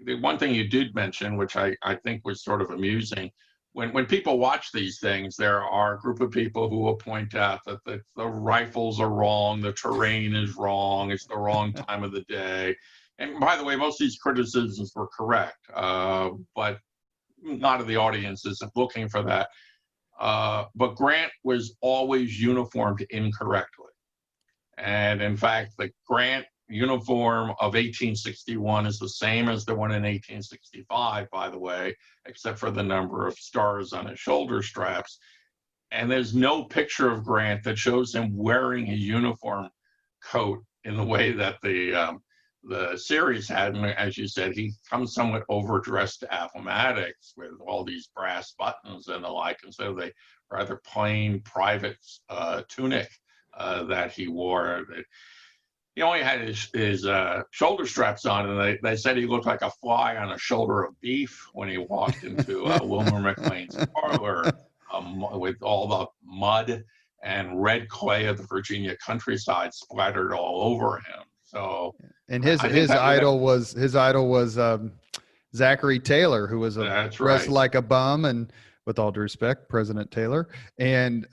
The one thing you did mention, which I think was sort of amusing, when people watch these things, there are a group of people who will point out that the rifles are wrong, the terrain is wrong, it's the wrong time of the day. And by the way, most of these criticisms were correct, but a lot of the audience isn't looking for that. But Grant was always uniformed incorrectly. And in fact, the Grant uniform of 1861 is the same as the one in 1865, by the way, except for the number of stars on his shoulder straps. And there's no picture of Grant that shows him wearing his uniform coat in the way that the series had. And as you said, he comes somewhat overdressed to Appomattox with all these brass buttons and the like, instead of the rather plain private tunic that he wore. he only had his shoulder straps on, and they said he looked like a fly on a shoulder of beef when he walked into Wilmer McLean's parlor, with all the mud and red clay of the Virginia countryside splattered all over him. So, And I think his idol was Zachary Taylor, who was that's dressed right. like a bum, and with all due respect, President Taylor. And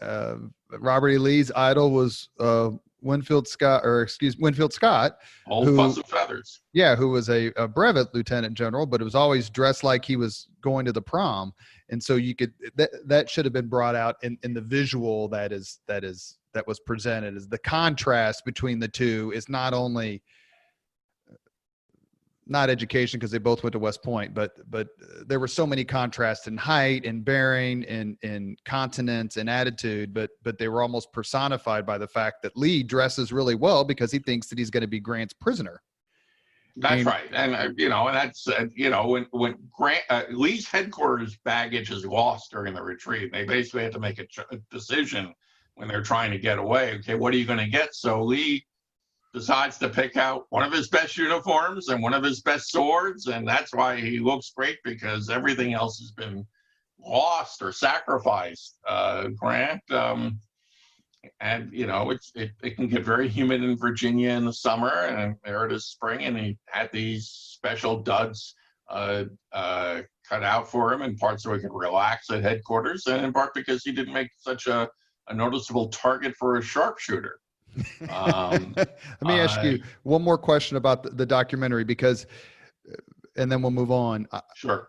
Robert E. Lee's idol was Winfield Scott, Old who Fuss and Feathers. yeah, who was a brevet lieutenant general, but it was always dressed like he was going to the prom. And so you could that should have been brought out in the visual that was presented, as the contrast between the two is not only not education, because they both went to West Point, but there were so many contrasts in height and bearing and in continence and attitude, but they were almost personified by the fact that Lee dresses really well because he thinks that he's going to be Grant's prisoner. That's right, and and that's when Grant Lee's headquarters baggage is lost during the retreat, they basically had to make a decision when they're trying to get away. Okay, what are you going to get? So Lee decides to pick out one of his best uniforms and one of his best swords, and that's why he looks great, because everything else has been lost or sacrificed. Grant. And it can get very humid in Virginia in the summer, and there it is spring, and he had these special duds cut out for him, in part so he could relax at headquarters, and in part because he didn't make such a noticeable target for a sharpshooter. Let me ask you one more question about the documentary, because, and then we'll move on. Sure.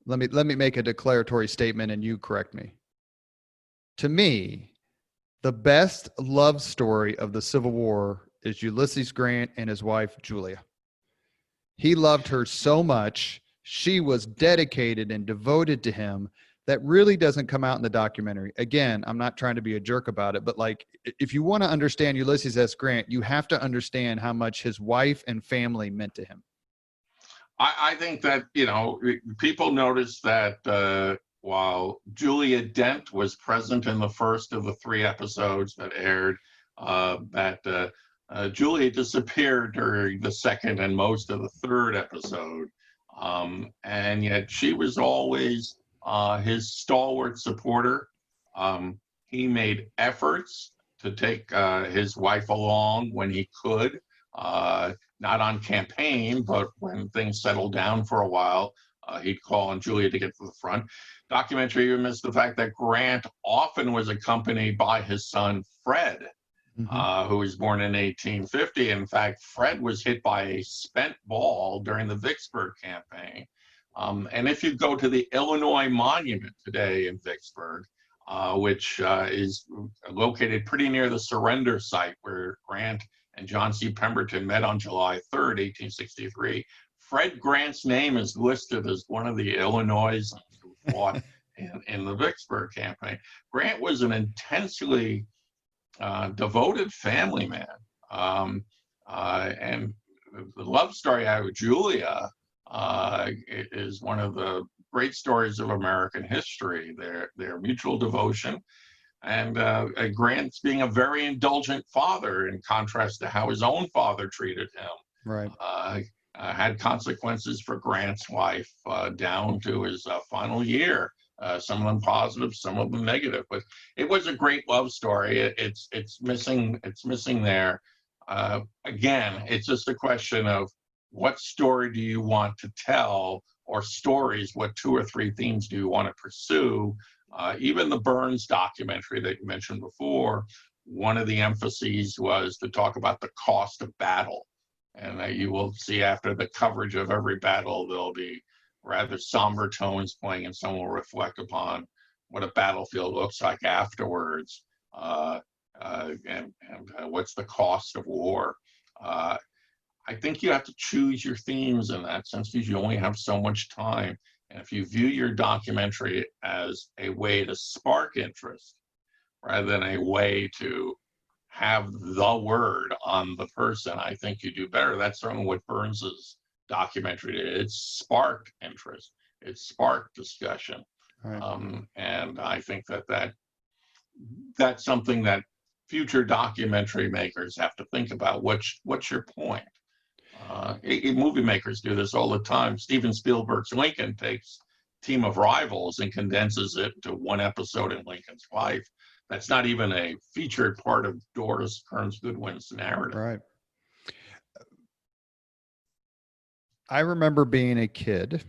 Let me make a declaratory statement and you correct me. To me, the best love story of the Civil War is Ulysses Grant and his wife, Julia. He loved her so much. She was dedicated and devoted to him. That really doesn't come out in the documentary. Again, I'm not trying to be a jerk about it, but like, if you want to understand Ulysses S. Grant, you have to understand how much his wife and family meant to him. I think that, people noticed that while Julia Dent was present in the first of the 3 episodes that aired, that Julia disappeared during the second and most of the 3rd episode. And yet she was always his stalwart supporter. He made efforts to take his wife along when he could. Not on campaign, but when things settled down for a while, he'd call on Julia to get to the front. Documentary even missed the fact that Grant often was accompanied by his son, Fred, who was born in 1850. In fact, Fred was hit by a spent ball during the Vicksburg campaign. And if you go to the Illinois Monument today in Vicksburg, which is located pretty near the surrender site where Grant and John C. Pemberton met on July 3rd, 1863. Fred Grant's name is listed as one of the Illinoisans who fought in the Vicksburg campaign. Grant was an intensely devoted family man. And the love story I have with Julia is one of the great stories of American history, their mutual devotion. And Grant's being a very indulgent father, in contrast to how his own father treated him. Right. Had consequences for Grant's life down to his final year. Some of them positive, some of them negative. But it was a great love story. It's missing there. Again, it's just a question of what story do you want to tell, or stories, what 2 or 3 themes do you want to pursue? Even the Burns documentary that you mentioned before, one of the emphases was to talk about the cost of battle. And you will see after the coverage of every battle, there'll be rather somber tones playing, and some will reflect upon what a battlefield looks like afterwards, and what's the cost of war. I think you have to choose your themes in that sense, because you only have so much time. And if you view your documentary as a way to spark interest rather than a way to have the word on the person, I think you do better. That's certainly what Burns's documentary did. It sparked interest. It sparked discussion. Right. And I think that that's something that future documentary makers have to think about. What's your point? Movie makers do this all the time. Steven Spielberg's Lincoln takes Team of Rivals and condenses it to one episode in Lincoln's life. That's not even a featured part of Doris Kearns Goodwin's narrative. Right. I remember being a kid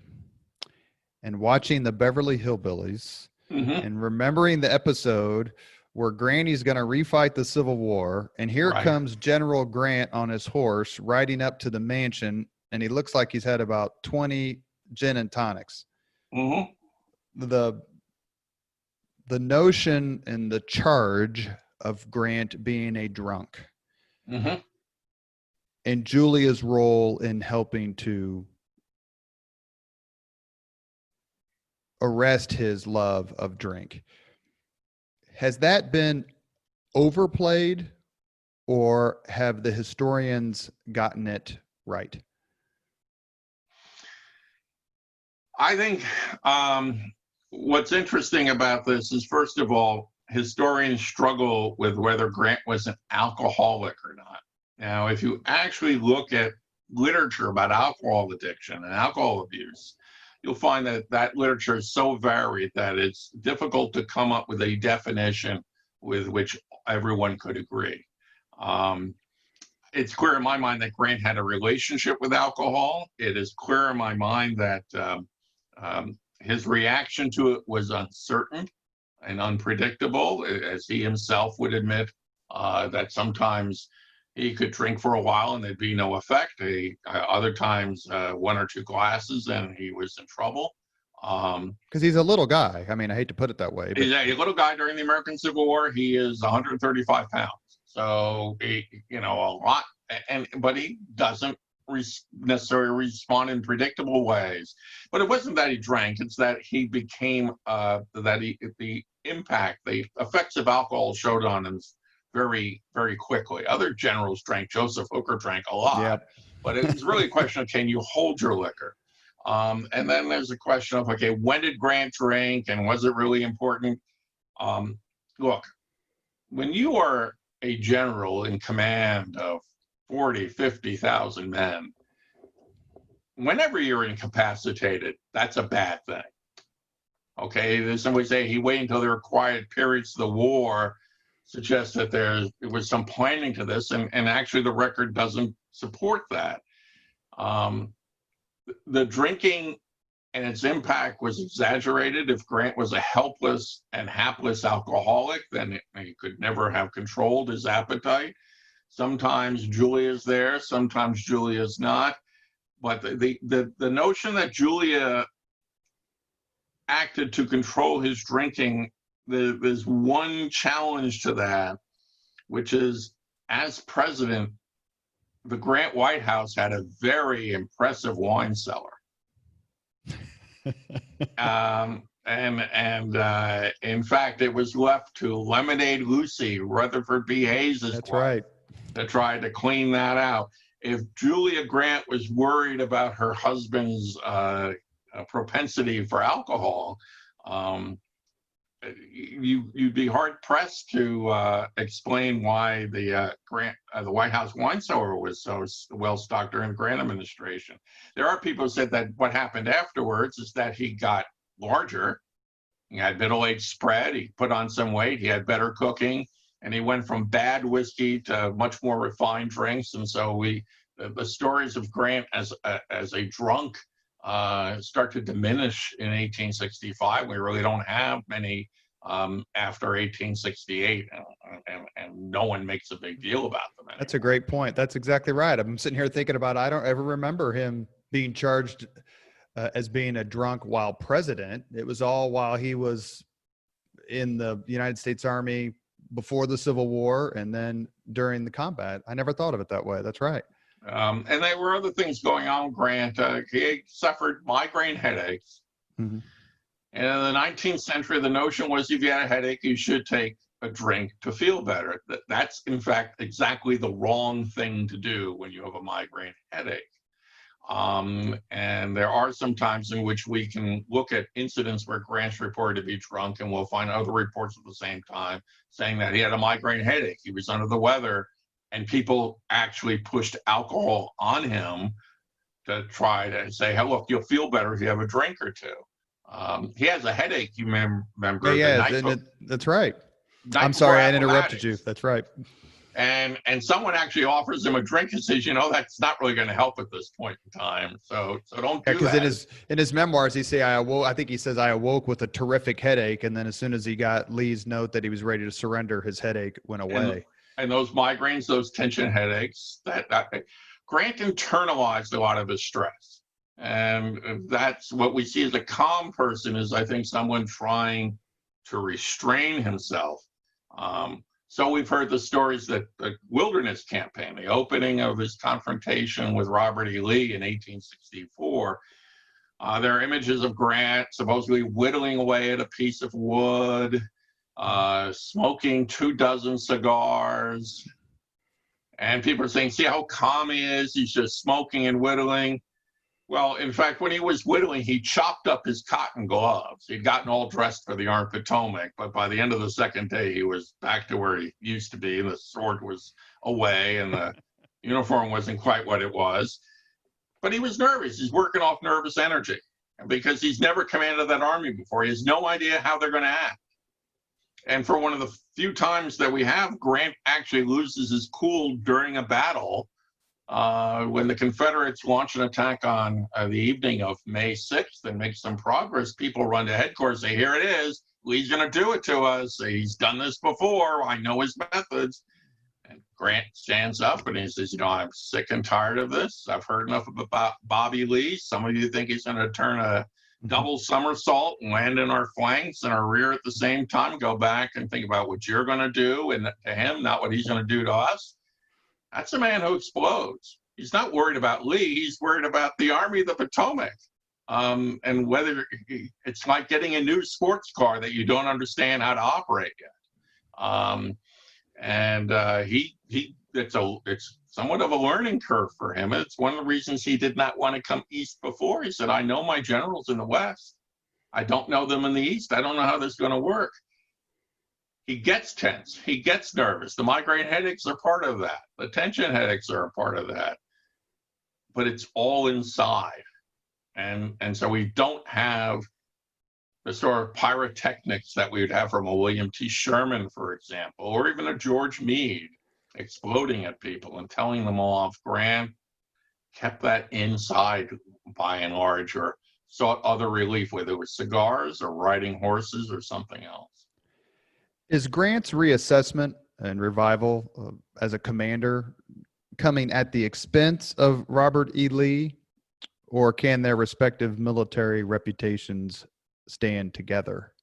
and watching the Beverly Hillbillies and remembering the episode where Granny's going to refight the Civil War. And here comes General Grant on his horse riding up to the mansion. And he looks like he's had about 20 gin and tonics. The notion and the charge of Grant being a drunk and Julia's role in helping to arrest his love of drink. Has that been overplayed, or have the historians gotten it right? I think what's interesting about this is, first of all, historians struggle with whether Grant was an alcoholic or not. Now, if you actually look at literature about alcohol addiction and alcohol abuse, you'll find that that literature is so varied that it's difficult to come up with a definition with which everyone could agree. It's clear in my mind that Grant had a relationship with alcohol. It is clear in my mind that his reaction to it was uncertain and unpredictable, as he himself would admit, that sometimes he could drink for a while and there'd be no effect. Other times, one or two glasses and he was in trouble. Because he's a little guy. I mean, I hate to put it that way. But... He's a little guy during the American Civil War. He is 135 pounds. So, a lot. But he doesn't necessarily respond in predictable ways. But it wasn't that he drank. It's that he became, the impact, the effects of alcohol showed on him very, very quickly. Other generals drank. Joseph Hooker drank a lot, but it's really a question of, can you hold your liquor? And then there's a question of, okay, when did Grant drink and was it really important? Look, when you are a general in command of 40, 50,000 men, whenever you're incapacitated, that's a bad thing. Okay, there's somebody say he waited until there were quiet periods of the war, suggests that there was some planning to this, and actually the record doesn't support that. The drinking and its impact was exaggerated. If Grant was a helpless and hapless alcoholic, then he could never have controlled his appetite. Sometimes Julia's there, sometimes Julia's not. But the notion that Julia acted to control his drinking, there's one challenge to that, which is, as president, the Grant White House had a very impressive wine cellar. In fact, it was left to Lemonade Lucy, Rutherford B. Hayes' wife, to try to clean that out. If Julia Grant was worried about her husband's propensity for alcohol, you'd be hard pressed to explain why the White House wine cellar was so well stocked during the Grant administration. There are people who said that what happened afterwards is that he got larger. He had middle-aged spread. He put on some weight. He had better cooking, and he went from bad whiskey to much more refined drinks. And so the stories of Grant as a drunk start to diminish in 1865. We really don't have many after 1868, and no one makes a big deal about them anymore. That's a great point. That's exactly right. I'm sitting here thinking about, I don't ever remember him being charged as being a drunk while president. It was all while he was in the United States Army before the Civil War and then during the combat. I never thought of it that way. That's right. And there were other things going on. Grant, he suffered migraine headaches. Mm-hmm. And in the 19th century, the notion was if you had a headache, you should take a drink to feel better. That's, in fact, exactly the wrong thing to do when you have a migraine headache. And there are some times in which we can look at incidents where Grant's reported to be drunk, and we'll find other reports at the same time saying that he had a migraine headache, he was under the weather, and people actually pushed alcohol on him to try to say, hey, look, you'll feel better if you have a drink or two. He has a headache, you remember, Yeah, the night, that's right. night I'm before sorry, I interrupted you. Appomattox. That's right. And someone actually offers him a drink and says, that's not really going to help at this point in time. So don't do Because that. in his memoirs, he I think he says I awoke with a terrific headache, and then as soon as he got Lee's note that he was ready to surrender, his headache went away. And those migraines, those tension headaches, that Grant internalized a lot of his stress. And that's what we see as a calm person is, I think, someone trying to restrain himself. So we've heard the stories that the Wilderness Campaign, the opening of his confrontation with Robert E. Lee in 1864, there are images of Grant supposedly whittling away at a piece of wood, smoking 24 cigars. And people are saying, see how calm he is? He's just smoking and whittling. Well, in fact, when he was whittling, he chopped up his cotton gloves. He'd gotten all dressed for the Army of Potomac, but by the end of the second day, he was back to where he used to be, and the sword was away, and the uniform wasn't quite what it was. But he was nervous. He's working off nervous energy because he's never commanded that army before. He has no idea how they're going to act. And for one of the few times that we have, Grant actually loses his cool during a battle. When the Confederates launch an attack on the evening of May 6th and make some progress, people run to headquarters, say, here it is. Lee's going to do it to us. He's done this before. I know his methods. And Grant stands up and he says, I'm sick and tired of this. I've heard enough about Bobby Lee. Some of you think he's going to turn a double somersault and land in our flanks and our rear at the same time. Go back and think about what you're going to do and to him, not what he's going to do to us. That's a man who explodes. He's not worried about Lee. He's worried about the Army of the Potomac. And whether it's like getting a new sports car that you don't understand how to operate yet. It's somewhat of a learning curve for him. It's one of the reasons he did not want to come east before. He said, I know my generals in the West. I don't know them in the East. I don't know how this is going to work. He gets tense. He gets nervous. The migraine headaches are part of that. The tension headaches are a part of that. But it's all inside. And so we don't have the sort of pyrotechnics that we would have from a William T. Sherman, for example, or even a George Meade exploding at people and telling them all off. Grant kept that inside by and large, or sought other relief, whether it was cigars or riding horses or something else. Is Grant's reassessment and revival as a commander coming at the expense of Robert E. Lee, or can their respective military reputations stand together?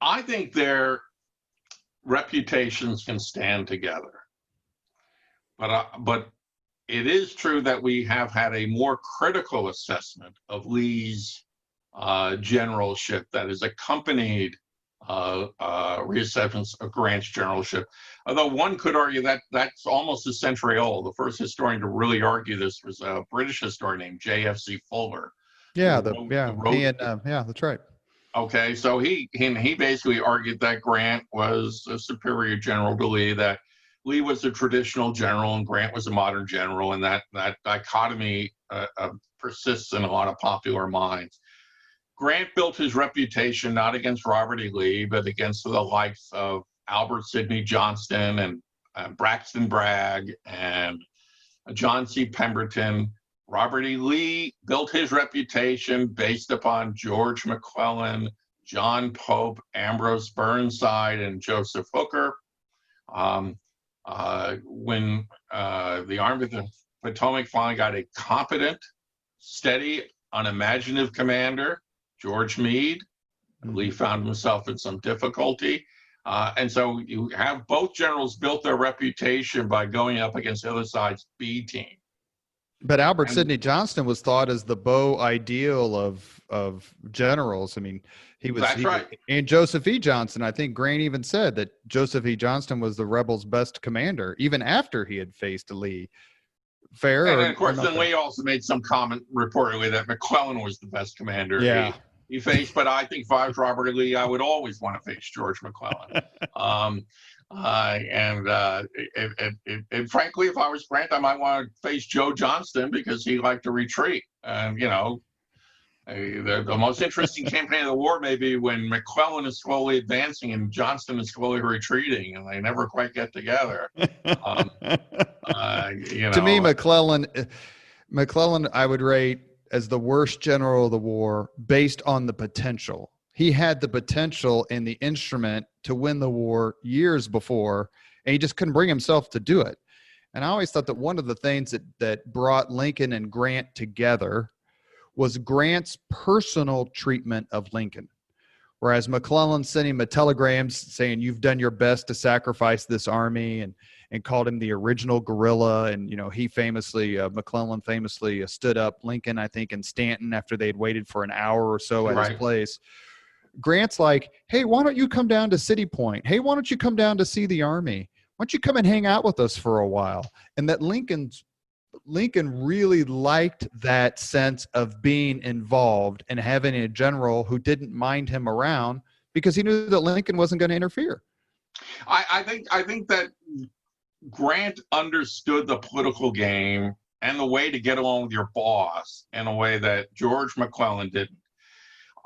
I think their reputations can stand together. But it is true that we have had a more critical assessment of Lee's generalship that has accompanied reassessments of Grant's generalship. Although one could argue that that's almost a century old. The first historian to really argue this was a British historian named J.F.C. Fuller. That's right. Okay, so he basically argued that Grant was a superior general to Lee, that Lee was a traditional general and Grant was a modern general, and that dichotomy persists in a lot of popular minds. Grant built his reputation not against Robert E. Lee, but against the likes of Albert Sidney Johnston and Braxton Bragg and John C. Pemberton. Robert E. Lee built his reputation based upon George McClellan, John Pope, Ambrose Burnside, and Joseph Hooker. When the Army of the Potomac finally got a competent, steady, unimaginative commander, George Meade, Lee found himself in some difficulty. And so you have both generals built their reputation by going up against the other side's B team. But Albert Sidney Johnston was thought as the beau ideal of generals. I mean, right. And Joseph E. Johnston, I think Grant even said that Joseph E. Johnston was the rebels' best commander, even after he had faced Lee. fair And or, then, of course, not then fair? Lee also made some comment reportedly that McClellan was the best commander Yeah. he faced. But I think if I was Robert E. Lee, I would always want to face George McClellan. And frankly, if I was Grant, I might want to face Joe Johnston because he liked to retreat. And, the most interesting campaign of the war may be when McClellan is slowly advancing and Johnston is slowly retreating, and they never quite get together. To me, McClellan, I would rate as the worst general of the war based on the potential. He had the potential and the instrument to win the war years before, and he just couldn't bring himself to do it. And I always thought that one of the things that brought Lincoln and Grant together was Grant's personal treatment of Lincoln. Whereas McClellan sent him a telegram saying, "You've done your best to sacrifice this army," and called him the original guerrilla. And, McClellan famously stood up Lincoln, I think, and Stanton after they'd waited for an hour or so at his place. Grant's like, "Hey, why don't you come down to City Point? Hey, why don't you come down to see the army? Why don't you come and hang out with us for a while?" And that Lincoln really liked that sense of being involved and having a general who didn't mind him around because he knew that Lincoln wasn't going to interfere. I think that Grant understood the political game and the way to get along with your boss in a way that George McClellan didn't.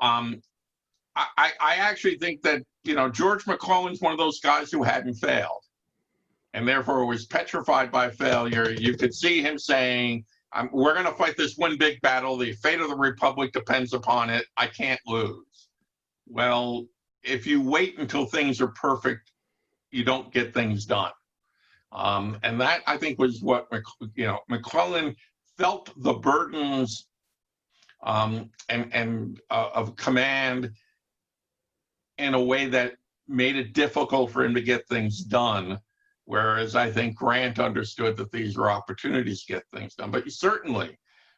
I actually think that, George McClellan's one of those guys who hadn't failed and therefore was petrified by failure. You could see him saying, we're going to fight this one big battle. The fate of the Republic depends upon it. I can't lose. Well, if you wait until things are perfect, you don't get things done. And that, I think, was what, McClellan felt the burdens of command in a way that made it difficult for him to get things done. Whereas I think Grant understood that these were opportunities to get things done. But certainly,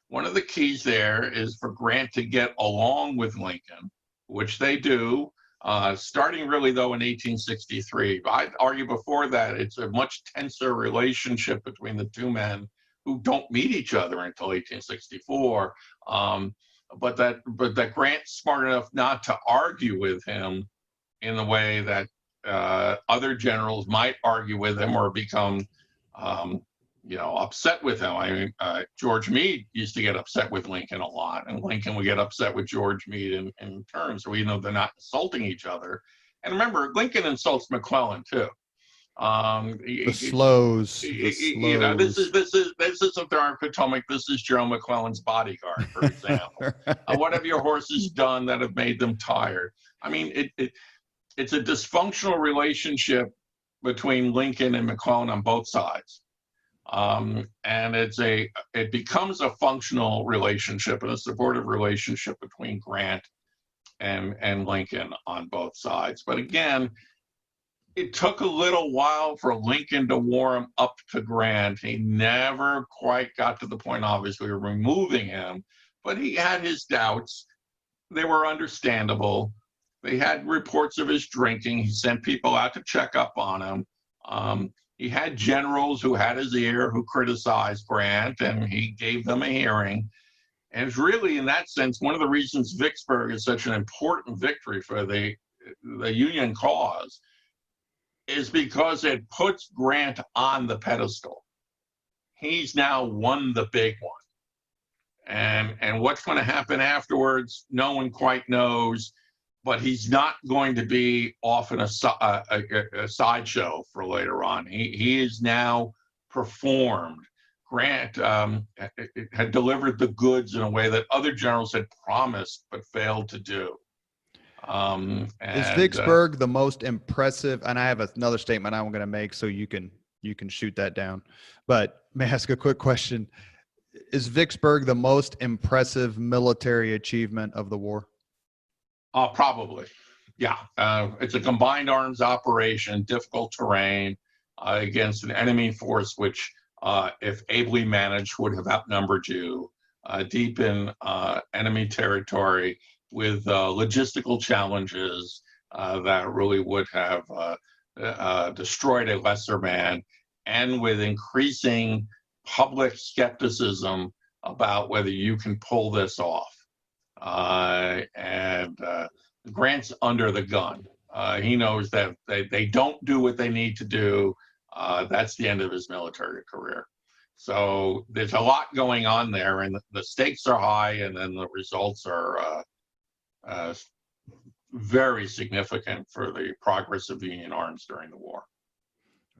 one of the keys there is for Grant to get along with Lincoln, which they do, starting really, though, in 1863. I'd argue before that it's a much tenser relationship between the two men who don't meet each other until 1864. But that Grant's smart enough not to argue with him in the way that other generals might argue with him or become, upset with him. I mean, George Meade used to get upset with Lincoln a lot, and Lincoln would get upset with George Meade in turn. So even though they're not insulting each other, and remember, Lincoln insults McClellan too. The slows. This isn't the Army of Potomac. This is Joe McClellan's bodyguard, for example. What have your horses done that have made them tired? I mean, it's a dysfunctional relationship between Lincoln and McClellan on both sides. And it becomes a functional relationship and a supportive relationship between Grant and Lincoln on both sides. But again, it took a little while for Lincoln to warm up to Grant. He never quite got to the point, obviously, of removing him, but he had his doubts. They were understandable. They had reports of his drinking. He sent people out to check up on him. He had generals who had his ear, who criticized Grant, and he gave them a hearing. And it's really, in that sense, one of the reasons Vicksburg is such an important victory for the Union cause is because it puts Grant on the pedestal. He's now won the big one. And what's going to happen afterwards, no one quite knows. But he's not going to be often a sideshow for later on. He is now performed. Grant had delivered the goods in a way that other generals had promised but failed to do. Is Vicksburg the most impressive? And I have another statement I'm going to make, so you can shoot that down. But may I ask a quick question? Is Vicksburg the most impressive military achievement of the war? Probably, yeah. It's a combined arms operation, difficult terrain, against an enemy force which, if ably managed, would have outnumbered you, deep in enemy territory, with logistical challenges that really would have destroyed a lesser man, and with increasing public skepticism about whether you can pull this off. And Grant's under the gun. He knows that they don't do what they need to do. That's the end of his military career. So there's a lot going on there, and the stakes are high, and then the results are very significant for the progress of Union arms during the war.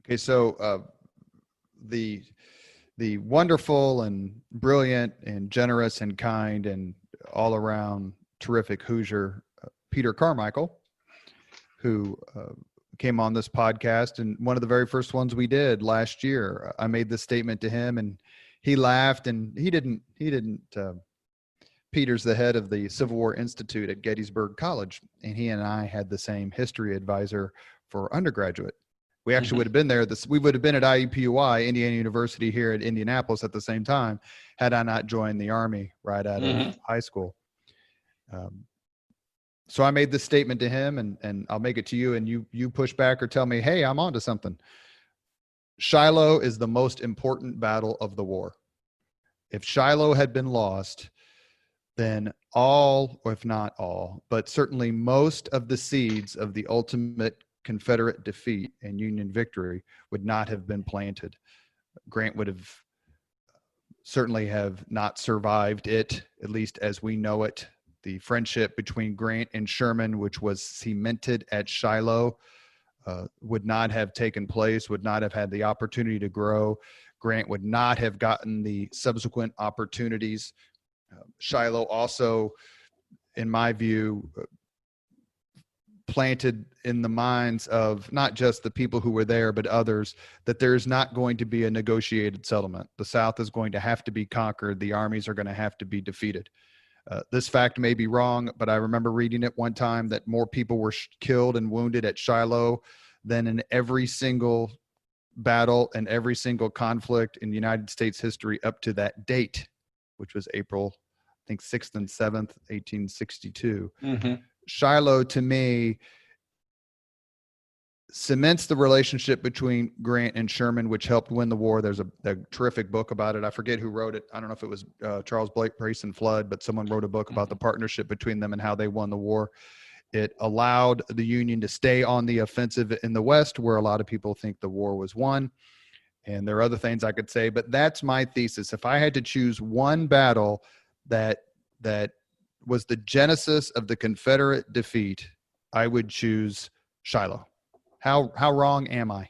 Okay, so the wonderful and brilliant and generous and kind and all around terrific Hoosier, Peter Carmichael, who came on this podcast, and one of the very first ones we did last year, I made this statement to him, and he laughed, and he didn't Peter's the head of the Civil War Institute at Gettysburg College, and he and I had the same history advisor for undergraduate. We actually would have been there. We would have been at IUPUI, Indiana University here at Indianapolis at the same time, had I not joined the Army right out of high school. So I made this statement to him, and I'll make it to you, and you push back or tell me, hey, I'm onto something. Shiloh is the most important battle of the war. If Shiloh had been lost, then all, or if not all, but certainly most of the seeds of the ultimate Confederate defeat and Union victory would not have been planted. Grant would have certainly have not survived it, at least as we know it. The friendship between Grant and Sherman, which was cemented at Shiloh, would not have taken place, would not have had the opportunity to grow. Grant would not have gotten the subsequent opportunities. Shiloh also, in my view, planted in the minds of not just the people who were there, but others, that there's not going to be a negotiated settlement. The South is going to have to be conquered. The armies are going to have to be defeated. This fact may be wrong, but I remember reading it one time that more people were killed and wounded at Shiloh than in every single battle and every single conflict in United States history up to that date, which was April, I think, 6th and 7th, 1862. Shiloh, to me, cements the relationship between Grant and Sherman, which helped win the war. There's a terrific book about it. I forget who wrote it. I don't know if it was Charles Blake, Brace and Flood, but someone wrote a book about the partnership between them and how they won the war. It allowed the Union to stay on the offensive in the West, where a lot of people think the war was won. And there are other things I could say, but that's my thesis. If I had to choose one battle that was the genesis of the Confederate defeat, I would choose Shiloh. How wrong am I?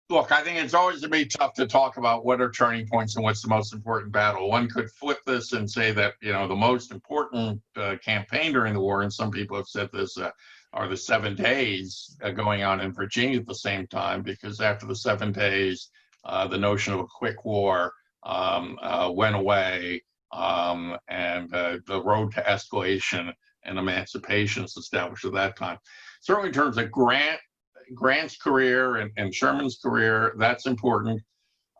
Look, I think it's always going to be tough to talk about what are turning points and what's the most important battle. One could flip this and say that, the most important campaign during the war, and some people have said this, are the 7 days going on in Virginia at the same time, because after the 7 days, the notion of a quick war went away, and the road to escalation and emancipation is established at that time. Certainly in terms of Grant's career and Sherman's career, that's important.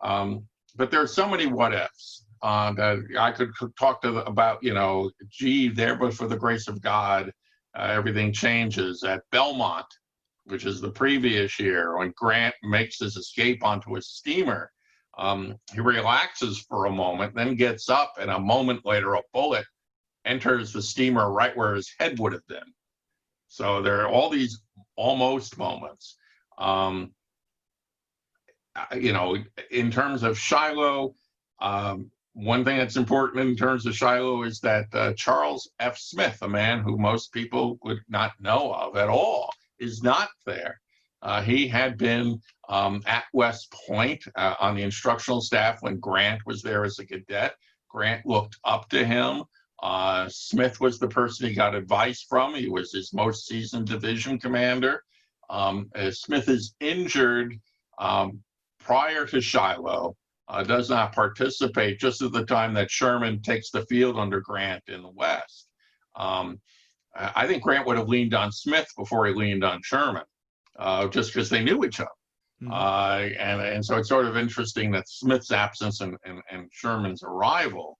But there are so many what ifs that I could talk about, there, but for the grace of God, everything changes. At Belmont, which is the previous year, when Grant makes his escape onto a steamer, he relaxes for a moment, then gets up, and a moment later, a bullet enters the steamer right where his head would have been. So there are all these almost moments. In terms of Shiloh, one thing that's important in terms of Shiloh is that Charles F. Smith, a man who most people would not know of at all, is not there. He had been at West Point on the instructional staff when Grant was there as a cadet. Grant looked up to him. Smith was the person he got advice from. He was his most seasoned division commander. Smith is injured prior to Shiloh, does not participate just at the time that Sherman takes the field under Grant in the West. I think Grant would have leaned on Smith before he leaned on Sherman, just because they knew each other. And so it's sort of interesting that Smith's absence and Sherman's arrival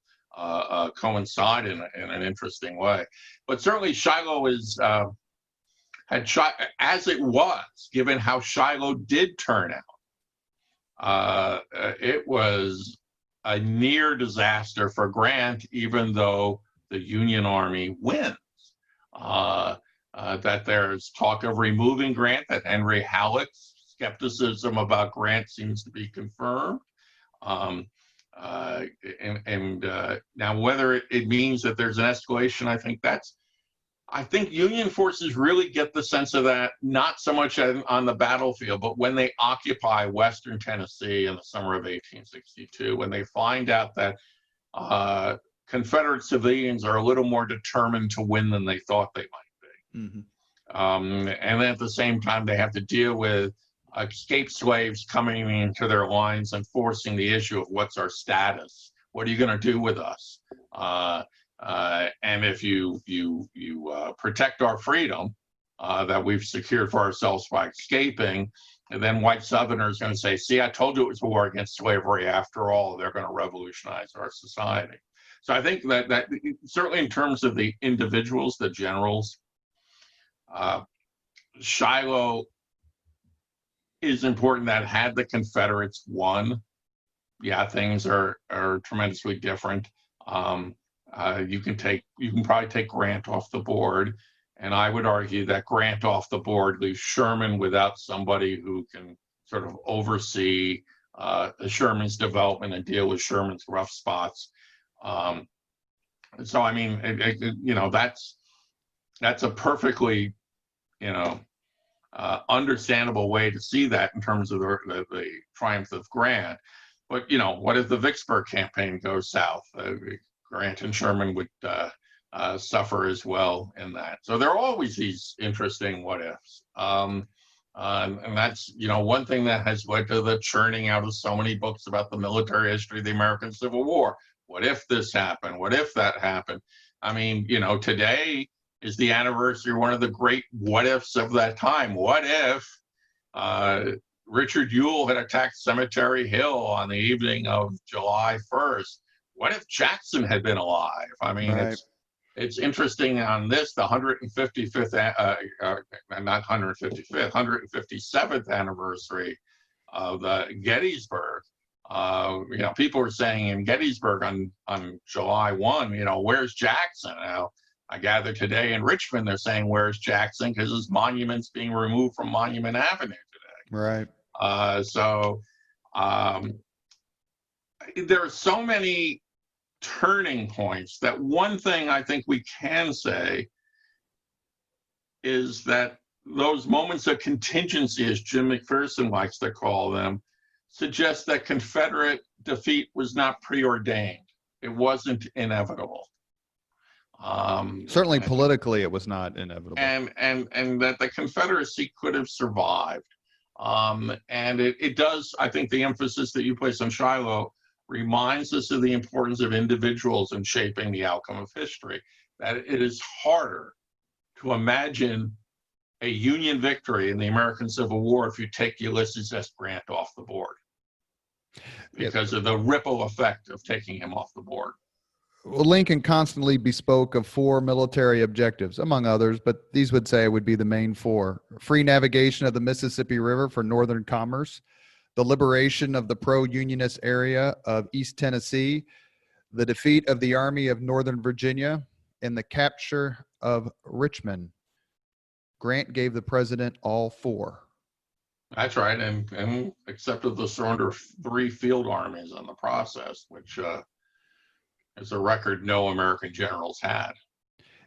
coincide in an interesting way. But certainly Shiloh is, as it was, given how Shiloh did turn out, it was a near disaster for Grant, even though the Union Army wins. That there's talk of removing Grant, that Henry Halleck's skepticism about Grant seems to be confirmed. Now, whether it means that there's an escalation, I think Union forces really get the sense of that, not so much on the battlefield, but when they occupy Western Tennessee in the summer of 1862, when they find out that Confederate civilians are a little more determined to win than they thought they might be. Mm-hmm. And then at the same time, they have to deal with escaped slaves coming into their lines and forcing the issue of what's our status? What are you going to do with us? And if you protect our freedom that we've secured for ourselves by escaping, and then white Southerners are going to say, see, I told you it was a war against slavery. After all, they're going to revolutionize our society. So I think that certainly in terms of the individuals, the generals, Shiloh is important. That had the Confederates won, yeah, things are tremendously different. You can probably take Grant off the board, and I would argue that Grant off the board leaves Sherman without somebody who can sort of oversee Sherman's development and deal with Sherman's rough spots. So I mean, that's a perfectly, understandable way to see that in terms of the triumph of Grant. But what if the Vicksburg campaign goes south? Grant and Sherman would suffer as well in that. So there are always these interesting what ifs. And that's, one thing that has led to the churning out of so many books about the military history of the American Civil War. What if this happened? What if that happened? I mean, today is the anniversary of one of the great what ifs of that time. What if Richard Ewell had attacked Cemetery Hill on the evening of July 1st? What if Jackson had been alive? I mean, right. It's interesting on this, the 155th, not 155th, 157th anniversary of Gettysburg. People were saying in Gettysburg on July 1, where's Jackson? Now, I gather today in Richmond, they're saying, where's Jackson? Because his monument's being removed from Monument Avenue today. Right. So there are so many turning points that one thing I think we can say is that those moments of contingency, as Jim McPherson likes to call them, suggest that Confederate defeat was not preordained. It wasn't inevitable. Certainly politically, it was not inevitable. And that the Confederacy could have survived. And it does, I think the emphasis that you place on Shiloh reminds us of the importance of individuals in shaping the outcome of history, that it is harder to imagine a Union victory in the American Civil War if you take Ulysses S. Grant off the board, because of the ripple effect of taking him off the board. Well, Lincoln constantly bespoke of 4 military objectives, among others, but these would be the main 4. Free navigation of the Mississippi River for northern commerce, the liberation of the pro-Unionist area of East Tennessee, the defeat of the Army of Northern Virginia, and the capture of Richmond. Grant gave the president all 4. That's right, and accepted the surrender of 3 field armies in the process, which is a record no American generals had.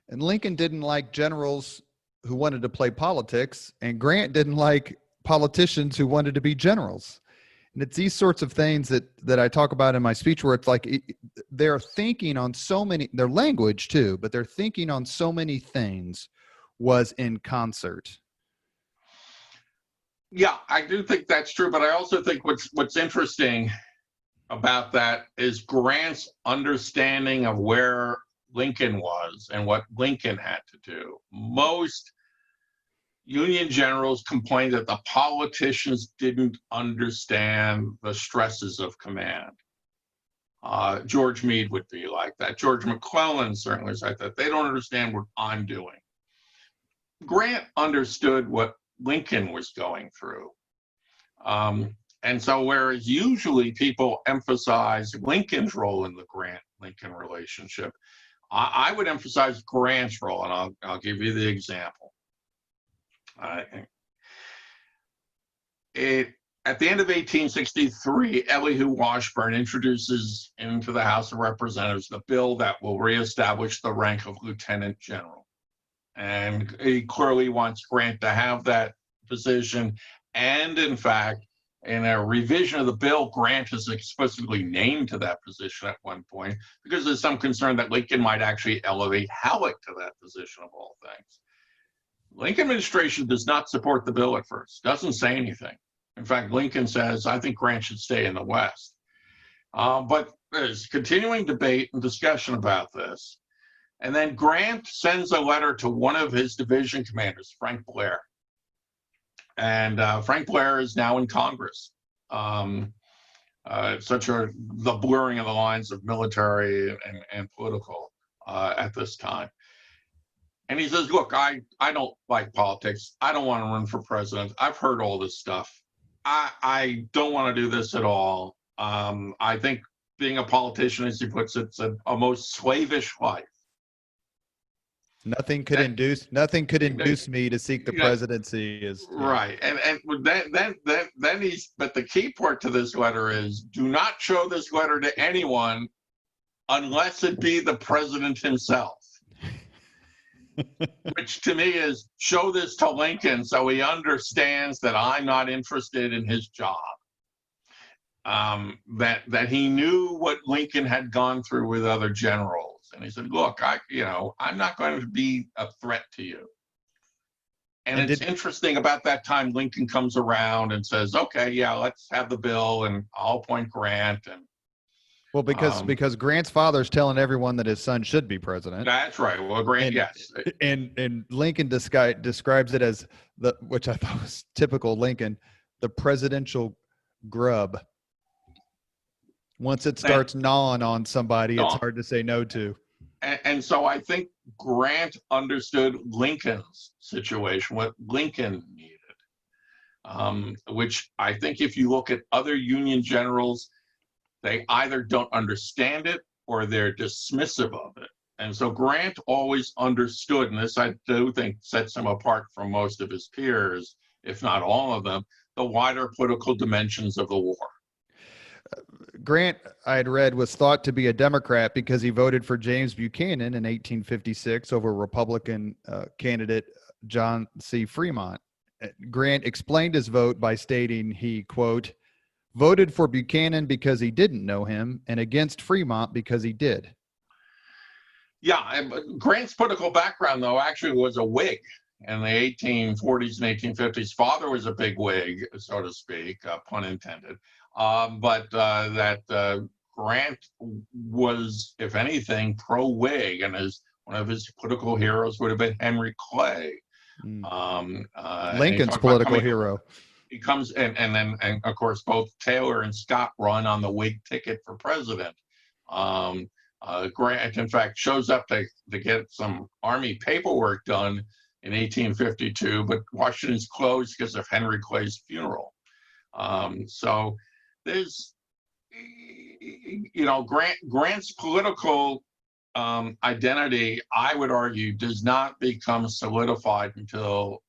And Lincoln didn't like generals who wanted to play politics, and Grant didn't like politicians who wanted to be generals. And it's these sorts of things that I talk about in my speech, where it's like they're thinking on so many, their language too, but they're thinking on so many things was in concert. Yeah, I do think that's true, but I also think what's interesting about that is Grant's understanding of where Lincoln was and what Lincoln had to do. Most Union generals complained that the politicians didn't understand the stresses of command. George Meade would be like that. George McClellan certainly was like that. They don't understand what I'm doing. Grant understood what Lincoln was going through. And so whereas usually people emphasize Lincoln's role in the Grant-Lincoln relationship, I would emphasize Grant's role, and I'll give you the example. At the end of 1863, Elihu Washburn introduces into the House of Representatives the bill that will reestablish the rank of lieutenant general. And he clearly wants Grant to have that position. And in fact, in a revision of the bill, Grant is explicitly named to that position at one point because there's some concern that Lincoln might actually elevate Halleck to that position of all things. Lincoln administration does not support the bill at first, doesn't say anything. In fact, Lincoln says, I think Grant should stay in the West. But there's continuing debate and discussion about this. And then Grant sends a letter to one of his division commanders, Frank Blair. And Frank Blair is now in Congress. The blurring of the lines of military and political at this time. And he says, look, I don't like politics. I don't want to run for president. I've heard all this stuff. I don't want to do this at all. I think being a politician, as he puts it, it's a most slavish life. Nothing could induce me to seek the presidency. Right, and then he's. But the key part to this letter is: do not show this letter to anyone unless it be the president himself. Which to me is show this to Lincoln so he understands that I'm not interested in his job. That he knew what Lincoln had gone through with other generals, and he said, "Look, I'm not going to be a threat to you." And it's interesting about that time. Lincoln comes around and says, "Okay, yeah, let's have the bill, and I'll appoint Grant." And well, because Grant's father's telling everyone that his son should be president. That's right. Well, Grant, yes. And Lincoln describes it as which I thought was typical Lincoln, the presidential grub. Once it starts gnawing on somebody, it's hard to say no to. And so I think Grant understood Lincoln's situation, what Lincoln needed, which I think if you look at other Union generals, they either don't understand it or they're dismissive of it. And so Grant always understood, and this I do think sets him apart from most of his peers, if not all of them, the wider political dimensions of the war. Grant, I had read, was thought to be a Democrat because he voted for James Buchanan in 1856 over Republican candidate John C. Fremont. Grant explained his vote by stating he, quote, voted for Buchanan because he didn't know him and against Fremont because he did. Yeah, Grant's political background, though, actually was a Whig in the 1840s and 1850s. Father was a big Whig, so to speak, pun intended. But Grant was, if anything, pro-Whig, and one of his political heroes would have been Henry Clay. Lincoln's political hero. He comes and of course both Taylor and Scott run on the Whig ticket for president. Grant, in fact, shows up to get some Army paperwork done in 1852, but Washington's closed because of Henry Clay's funeral. So there's, Grant's political identity, I would argue, does not become solidified until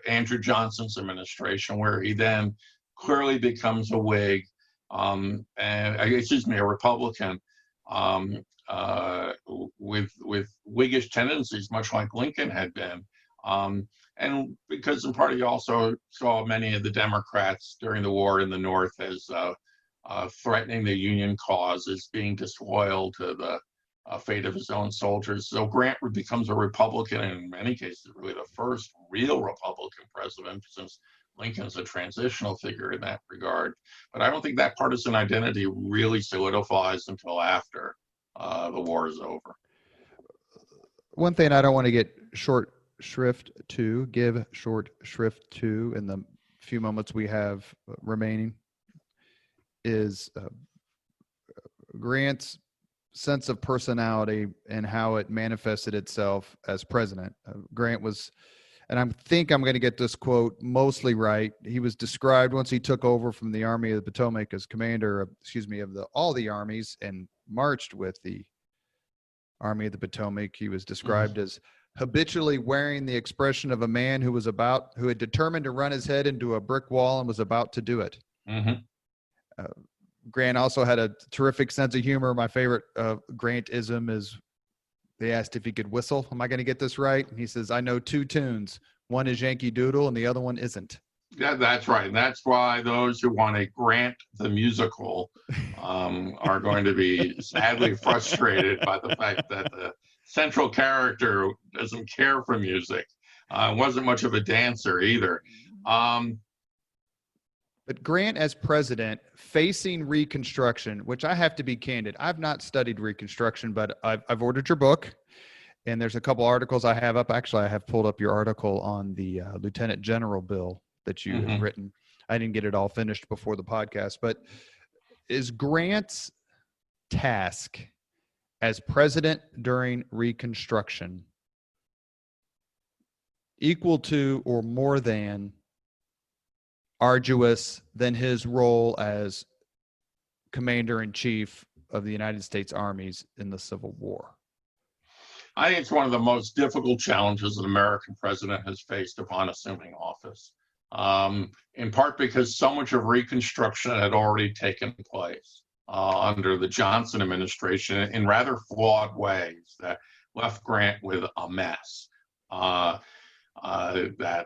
Andrew Johnson's administration, where he then clearly becomes a Whig, a Republican, with Whiggish tendencies, much like Lincoln had been. And because in part he also saw many of the Democrats during the war in the North as threatening the Union cause, as being disloyal to the fate of his own soldiers. So Grant becomes a Republican, and in many cases, really the first real Republican president, since Lincoln's a transitional figure in that regard. But I don't think that partisan identity really solidifies until after the war is over. One thing I don't want to give short shrift to in the few moments we have remaining is Grant's sense of personality and how it manifested itself as president. Grant was, and I think I'm going to get this quote mostly right. He was described once he took over from the Army of the Potomac as commander of, of all the armies and marched with the Army of the Potomac. He was described as habitually wearing the expression of a man who had determined to run his head into a brick wall and was about to do it. Grant also had a terrific sense of humor. My favorite Grantism is, they asked if he could whistle. Am I going to get this right? And he says, I know two tunes. One is Yankee Doodle and the other one isn't. Yeah, that's right. And that's why those who want to Grant the musical are going to be sadly frustrated by the fact that the central character doesn't care for music. Wasn't much of a dancer either. But Grant as president facing Reconstruction, which I have to be candid, I've not studied Reconstruction, but I've ordered your book, and there's a couple articles I have up. Actually, I have pulled up your article on the Lieutenant General bill that you have written. I didn't get it all finished before the podcast, but is Grant's task as president during Reconstruction equal to or more than arduous than his role as commander-in-chief of the United States armies in the Civil War? I think it's one of the most difficult challenges an American president has faced upon assuming office, in part because so much of Reconstruction had already taken place under the Johnson administration in rather flawed ways that left Grant with a mess. That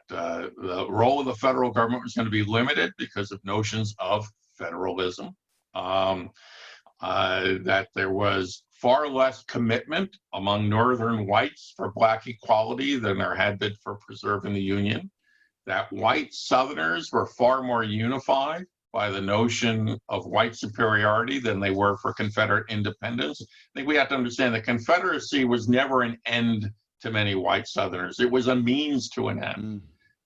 the role of the federal government was going to be limited because of notions of federalism, that there was far less commitment among Northern whites for Black equality than there had been for preserving the Union, that white Southerners were far more unified by the notion of white superiority than they were for Confederate independence. I think we have to understand that Confederacy was never an end to many white Southerners. It was a means to an end.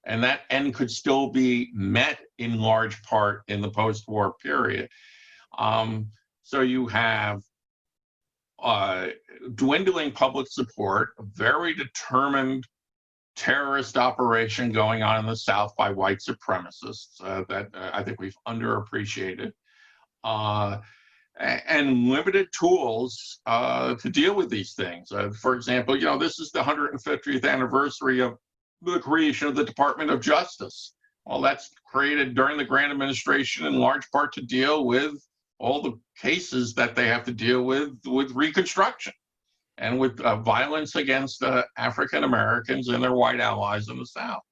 And that end could still be met in large part in the post-war period. So you have dwindling public support, a very determined terrorist operation going on in the South by white supremacists that I think we've underappreciated. And limited tools to deal with these things. For example, this is the 150th anniversary of the creation of the Department of Justice. Well, that's created during the Grant administration in large part to deal with all the cases that they have to deal with Reconstruction and with violence against African Americans and their white allies in the South.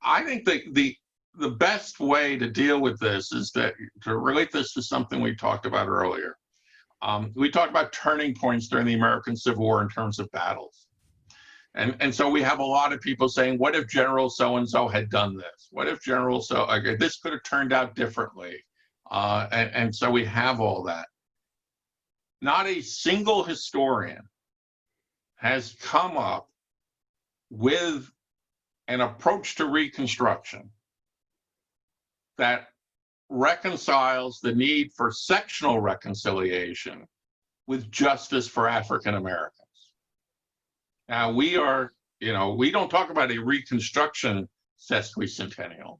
I think that the best way to deal with this is to relate this to something we talked about earlier. We talked about turning points during the American Civil War in terms of battles. And so we have a lot of people saying, what if General so-and-so had done this? What if General this could have turned out differently? And so we have all that. Not a single historian has come up with an approach to Reconstruction that reconciles the need for sectional reconciliation with justice for African Americans. Now we don't talk about a Reconstruction sesquicentennial,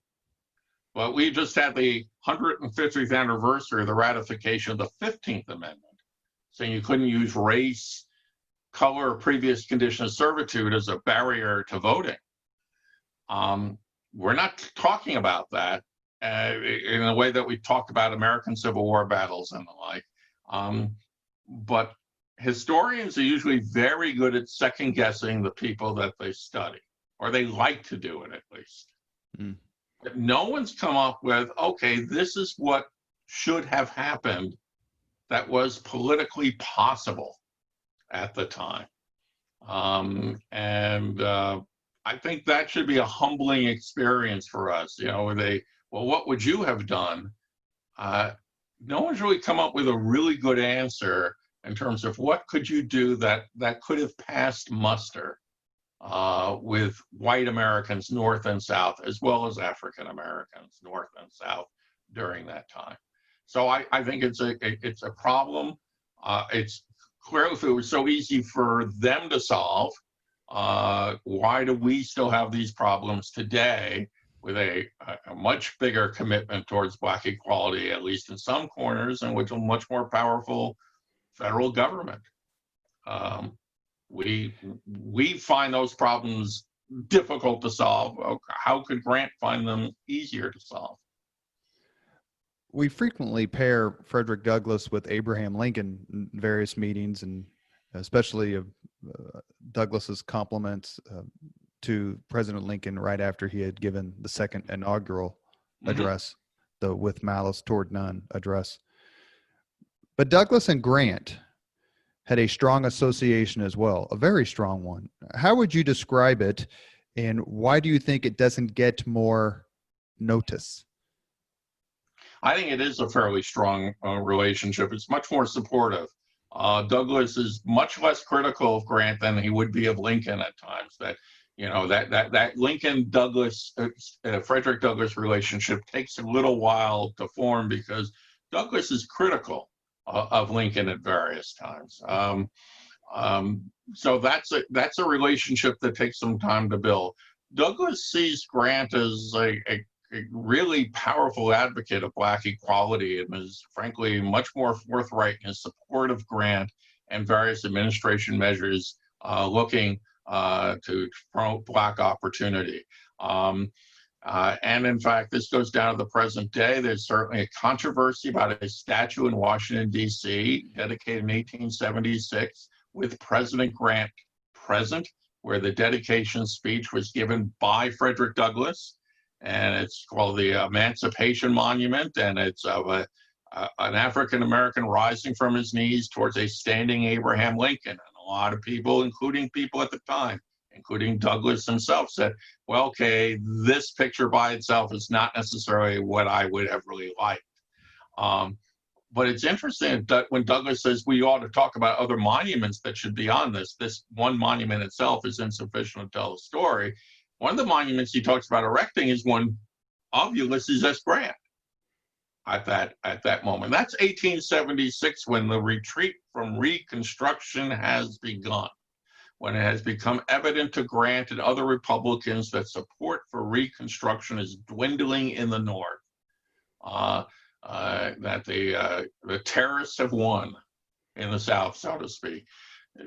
but we just had the 150th anniversary of the ratification of the 15th Amendment, saying you couldn't use race, color, or previous condition of servitude as a barrier to voting. We're not talking about that in a way that we talked about American Civil War battles and the like. But historians are usually very good at second guessing the people that they study, or they like to do it at least. But no one's come up with, okay, this is what should have happened that was politically possible at the time. I think that should be a humbling experience for us. What would you have done? No one's really come up with a really good answer in terms of what could you do that could have passed muster with white Americans, North and South, as well as African Americans, North and South, during that time. So I think it's a problem. It's clearly, if it was so easy for them to solve, Why do we still have these problems today with a much bigger commitment towards Black equality, at least in some corners, and with a much more powerful federal government? We find those problems difficult to solve. How could Grant find them easier to solve? We frequently pair Frederick Douglass with Abraham Lincoln in various meetings, and especially Douglass's compliments to President Lincoln right after he had given the second inaugural address, the "with malice toward none" address. But Douglass and Grant had a strong association as well, a very strong one. How would you describe it, and why do you think it doesn't get more notice? I think it is a fairly strong relationship. It's much more supportive. Douglass is much less critical of Grant than he would be of Lincoln at times. That Lincoln-Douglas, Frederick Douglass relationship takes a little while to form because Douglass is critical of Lincoln at various times. So that's a relationship that takes some time to build. Douglass sees Grant as a really powerful advocate of Black equality and is frankly much more forthright in his support of Grant and various administration measures looking to promote Black opportunity. And in fact, this goes down to the present day. There's certainly a controversy about a statue in Washington, D.C., dedicated in 1876, with President Grant present, where the dedication speech was given by Frederick Douglass. And it's called the Emancipation Monument, and it's of an African-American rising from his knees towards a standing Abraham Lincoln. And a lot of people, including people at the time, including Douglass himself, said, well, okay, this picture by itself is not necessarily what I would have really liked. But it's interesting that when Douglass says we ought to talk about other monuments that should be on this one monument itself is insufficient to tell the story. One of the monuments he talks about erecting is one of Ulysses S. Grant at that moment. That's 1876, when the retreat from Reconstruction has begun, when it has become evident to Grant and other Republicans that support for Reconstruction is dwindling in the North, that the terrorists have won in the South, so to speak.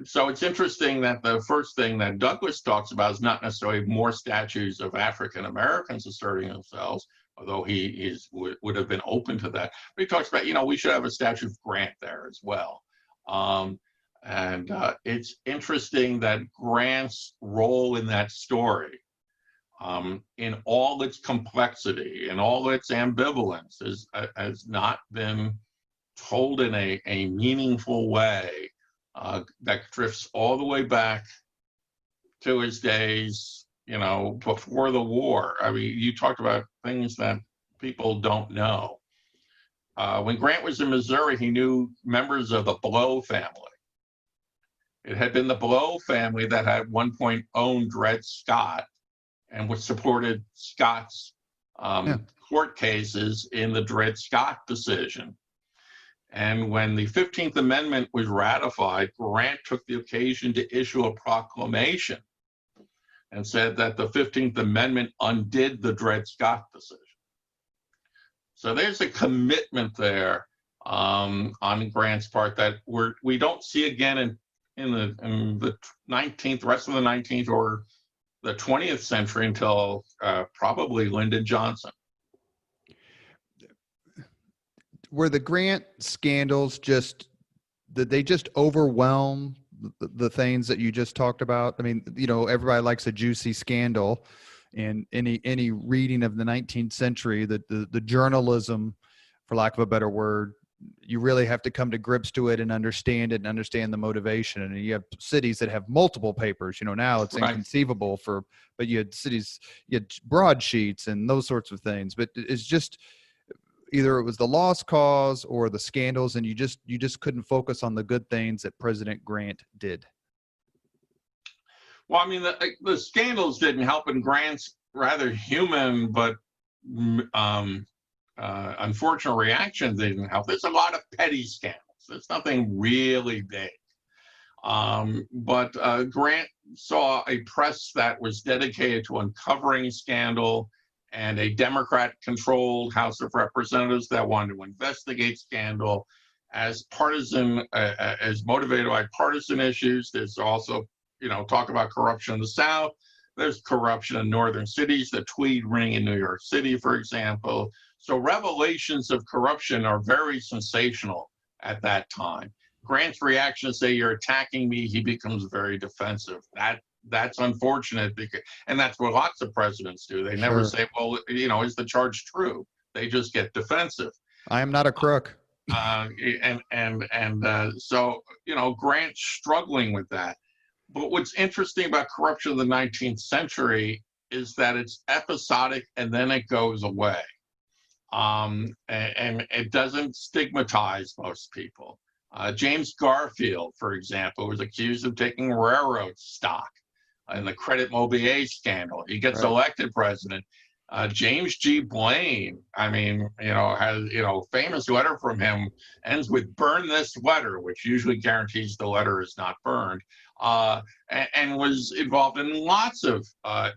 So it's interesting that the first thing that Douglass talks about is not necessarily more statues of African Americans asserting themselves, although he would have been open to that. But he talks about, we should have a statue of Grant there as well. And it's interesting that Grant's role in that story, in all its complexity and all its ambivalence, has not been told in a meaningful way. That drifts all the way back to his days, before the war. I mean, you talked about things that people don't know. When Grant was in Missouri, he knew members of the Blow family. It had been the Blow family that had at one point owned Dred Scott and was supported Scott's court cases in the Dred Scott decision. And when the 15th Amendment was ratified, Grant took the occasion to issue a proclamation and said that the 15th Amendment undid the Dred Scott decision. So there's a commitment there on Grant's part that we don't see again in the 19th, rest of the 19th or the 20th century until probably Lyndon Johnson. Were the Grant scandals did they just overwhelm the things that you just talked about? I mean, everybody likes a juicy scandal, and any reading of the 19th century, the journalism, for lack of a better word, you really have to come to grips to it and understand it and understand the motivation. And you have cities that have multiple papers, now it's inconceivable but you had cities, you had broadsheets and those sorts of things, but it's just, either it was the lost cause or the scandals, and you just couldn't focus on the good things that President Grant did. Well, I mean, the scandals didn't help, and Grant's rather human but unfortunate reaction didn't help. There's a lot of petty scandals. There's nothing really big. But Grant saw a press that was dedicated to uncovering scandal and a Democrat-controlled House of Representatives that wanted to investigate scandal as partisan, as motivated by partisan issues. There's also, talk about corruption in the South. There's corruption in northern cities, the Tweed ring in New York City, for example. So revelations of corruption are very sensational at that time. Grant's reaction to say, "You're attacking me," he becomes very defensive. That's unfortunate, and that's what lots of presidents do. They never say, "Well, is the charge true?" They just get defensive. I am not a crook. So Grant's struggling with that. But what's interesting about corruption in the 19th century is that it's episodic and then it goes away. And it doesn't stigmatize most people. James Garfield, for example, was accused of taking railroad stock in the Credit Mobilier scandal. He gets elected president. James G. Blaine, has, famous letter from him ends with "burn this letter," which usually guarantees the letter is not burned, and was involved in lots of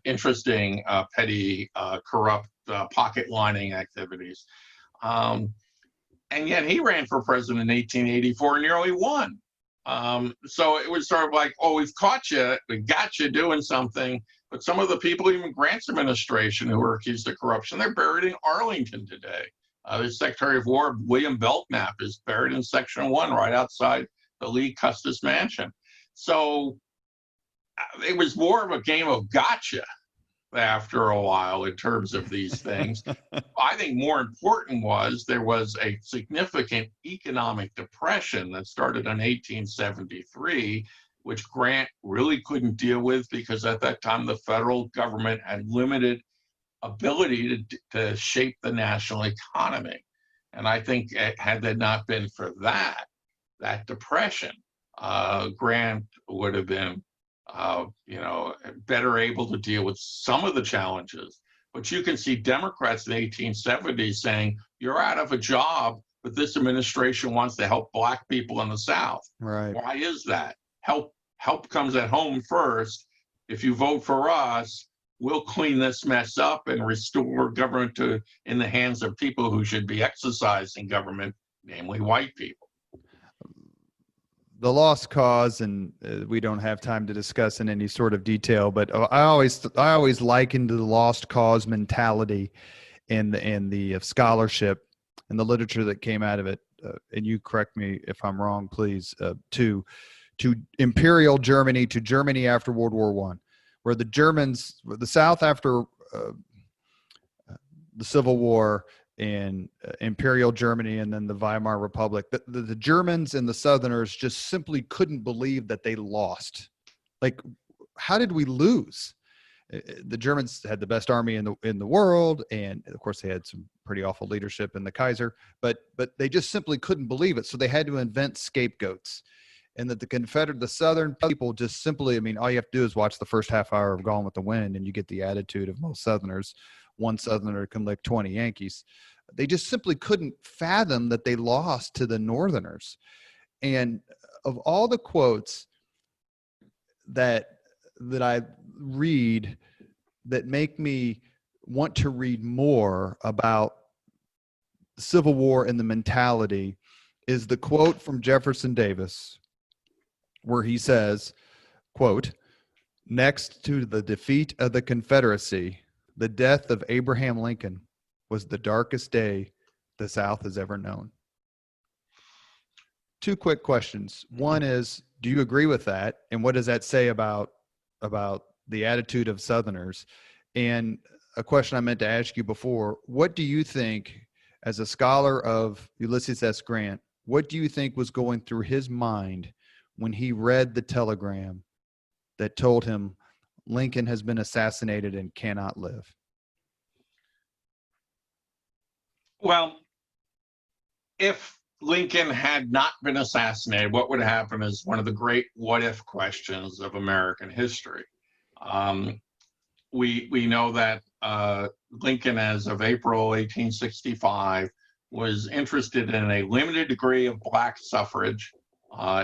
interesting, petty, corrupt pocket lining activities. And yet he ran for president in 1884 and nearly won. So it was sort of like, "Oh, we've caught you, we got you doing something." But some of the people, even Grant's administration, who were accused of corruption, they're buried in Arlington today. The Secretary of War, William Belknap, is buried in Section 1 right outside the Lee Custis Mansion. So it was more of a game of gotcha after a while in terms of these things. I think more important was there was a significant economic depression that started in 1873, which Grant really couldn't deal with because at that time the federal government had limited ability to shape the national economy. And I think had there not been for that depression, Grant would have been better able to deal with some of the challenges. But you can see Democrats in the 1870s saying, "You're out of a job, but this administration wants to help Black people in the South." Right. Why is that? Help comes at home first. If you vote for us, we'll clean this mess up and restore government in the hands of people who should be exercising government, namely white people. The lost cause, and we don't have time to discuss in any sort of detail, but I always likened the lost cause mentality and the scholarship and the literature that came out of it, and you correct me if I'm wrong, please, to Imperial Germany, to Germany after World War I, where the South after the Civil War and Imperial Germany and then the Weimar Republic, the Germans and the Southerners just simply couldn't believe that they lost. Like, how did we lose? The Germans had the best army in the world, and of course they had some pretty awful leadership in the Kaiser, but they just simply couldn't believe it. So they had to invent scapegoats. And that the Southern people just simply, all you have to do is watch the first half hour of Gone with the Wind and you get the attitude of most Southerners. One Southerner can lick 20 Yankees. They just simply couldn't fathom that they lost to the Northerners. And of all the quotes that I read that make me want to read more about the Civil War and the mentality is the quote from Jefferson Davis, where he says, quote, "Next to the defeat of the Confederacy, the death of Abraham Lincoln was the darkest day the South has ever known." Two quick questions. One is, do you agree with that? And what does that say about the attitude of Southerners? And a question I meant to ask you before, what do you think, as a scholar of Ulysses S. Grant, what do you think was going through his mind when he read the telegram that told him Lincoln has been assassinated and cannot live? Well, if Lincoln had not been assassinated, what would happen is one of the great what-if questions of American history. We know that Lincoln, as of April 1865, was interested in a limited degree of Black suffrage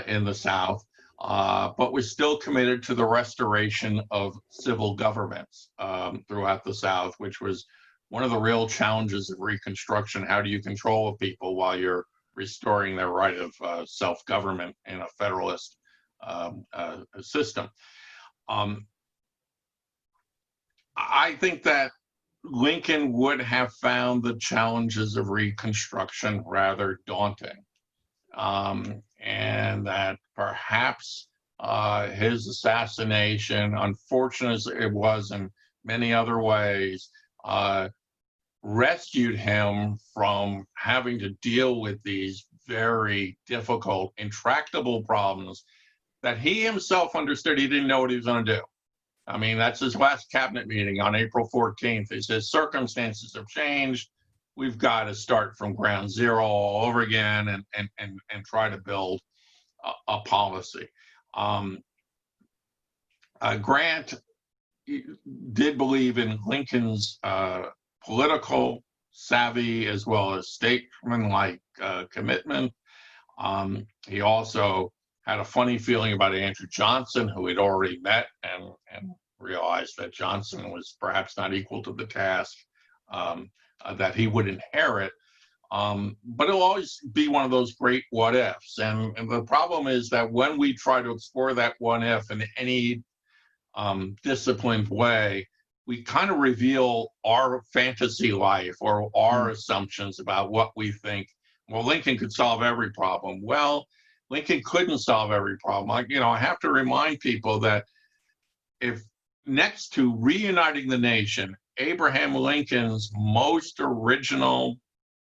in the South, but was still committed to the restoration of civil governments throughout the South, which was one of the real challenges of Reconstruction. How do you control people while you're restoring their right of self-government in a federalist system? I think that Lincoln would have found the challenges of Reconstruction rather daunting, and that perhaps his assassination, unfortunate as it was in many other ways, rescued him from having to deal with these very difficult, intractable problems that he himself understood he didn't know what he was going to do. I mean, that's his last cabinet meeting on April 14th. He says, circumstances have changed. We've got to start from ground zero all over again and try to build a policy. Grant did believe in Lincoln's political savvy as well as statesman-like commitment. He also had a funny feeling about Andrew Johnson, who he'd already met, and realized that Johnson was perhaps not equal to the task that he would inherit. But it'll always be one of those great what ifs. And the problem is that when we try to explore that what if in any disciplined way, we kind of reveal our fantasy life or our assumptions about what we think. Well, Lincoln could solve every problem. Well, Lincoln couldn't solve every problem. I have to remind people that if next to reuniting the nation, Abraham Lincoln's most original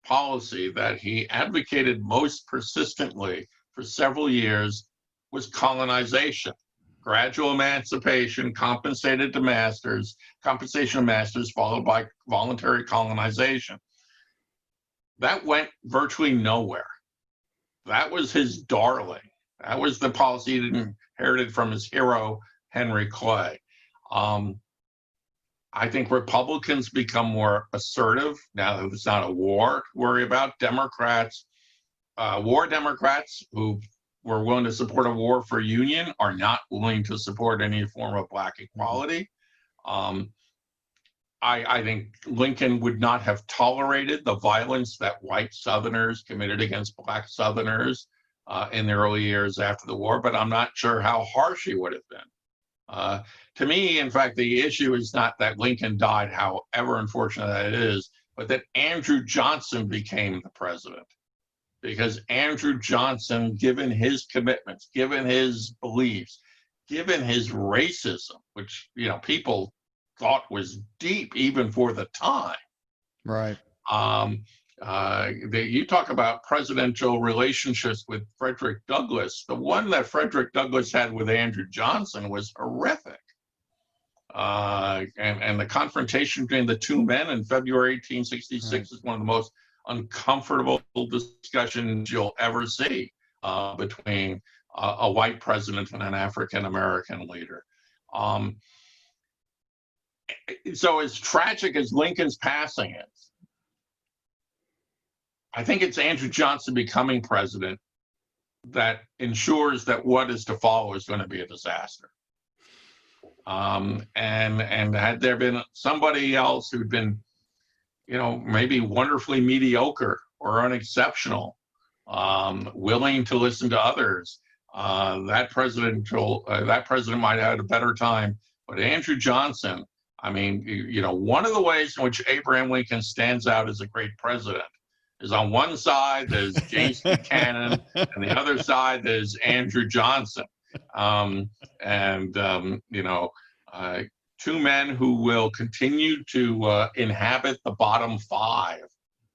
policy that he advocated most persistently for several years was colonization, gradual emancipation, compensation of masters, followed by voluntary colonization. That went virtually nowhere. That was his darling. That was the policy he inherited from his hero, Henry Clay. I think Republicans become more assertive now that it's not a war to worry about. Democrats, war Democrats who were willing to support a war for union are not willing to support any form of black equality. I think Lincoln would not have tolerated the violence that white Southerners committed against black Southerners in the early years after the war, but I'm not sure how harsh he would have been. To me, in fact, the issue is not that Lincoln died, however unfortunate that it is, but that Andrew Johnson became the president. Because Andrew Johnson, given his commitments, given his beliefs, given his racism, which people thought was deep even for the time. Right. You talk about presidential relationships with Frederick Douglass. The one that Frederick Douglass had with Andrew Johnson was horrific. And the confrontation between the two men in February 1866 is one of the most uncomfortable discussions you'll ever see between a white president and an African-American leader. So as tragic as Lincoln's passing is, I think it's Andrew Johnson becoming president that ensures that what is to follow is going to be a disaster. And had there been somebody else who'd been, maybe wonderfully mediocre or unexceptional, willing to listen to others, that president might have had a better time. But Andrew Johnson, one of the ways in which Abraham Lincoln stands out as a great president is on one side there's James Buchanan, and the other side there's Andrew Johnson. Two men who will continue to inhabit the bottom five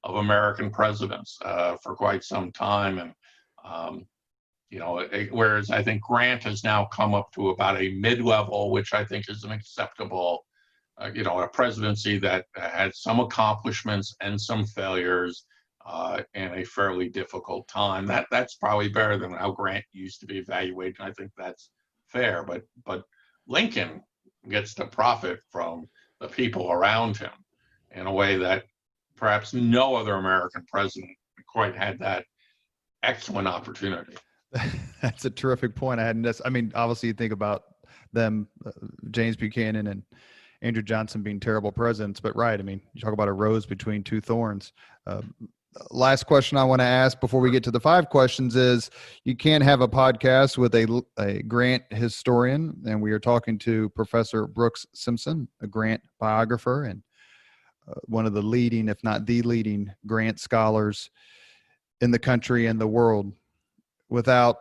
of American presidents for quite some time. And, whereas I think Grant has now come up to about a mid-level, which I think is an acceptable, a presidency that had some accomplishments and some failures in a fairly difficult time. That's probably better than how Grant used to be evaluated. And I think that's fair, but Lincoln gets to profit from the people around him in a way that perhaps no other American president quite had that excellent opportunity. That's a terrific point. I mean, obviously you think about them, James Buchanan and Andrew Johnson being terrible presidents, but right. I mean, you talk about a rose between two thorns. Uh, Last question I want to ask before we get to the 5 questions is, you can't have a podcast with a Grant historian, and we are talking to Professor Brooks Simpson, a Grant biographer and one of the leading, if not the leading, Grant scholars in the country and the world, without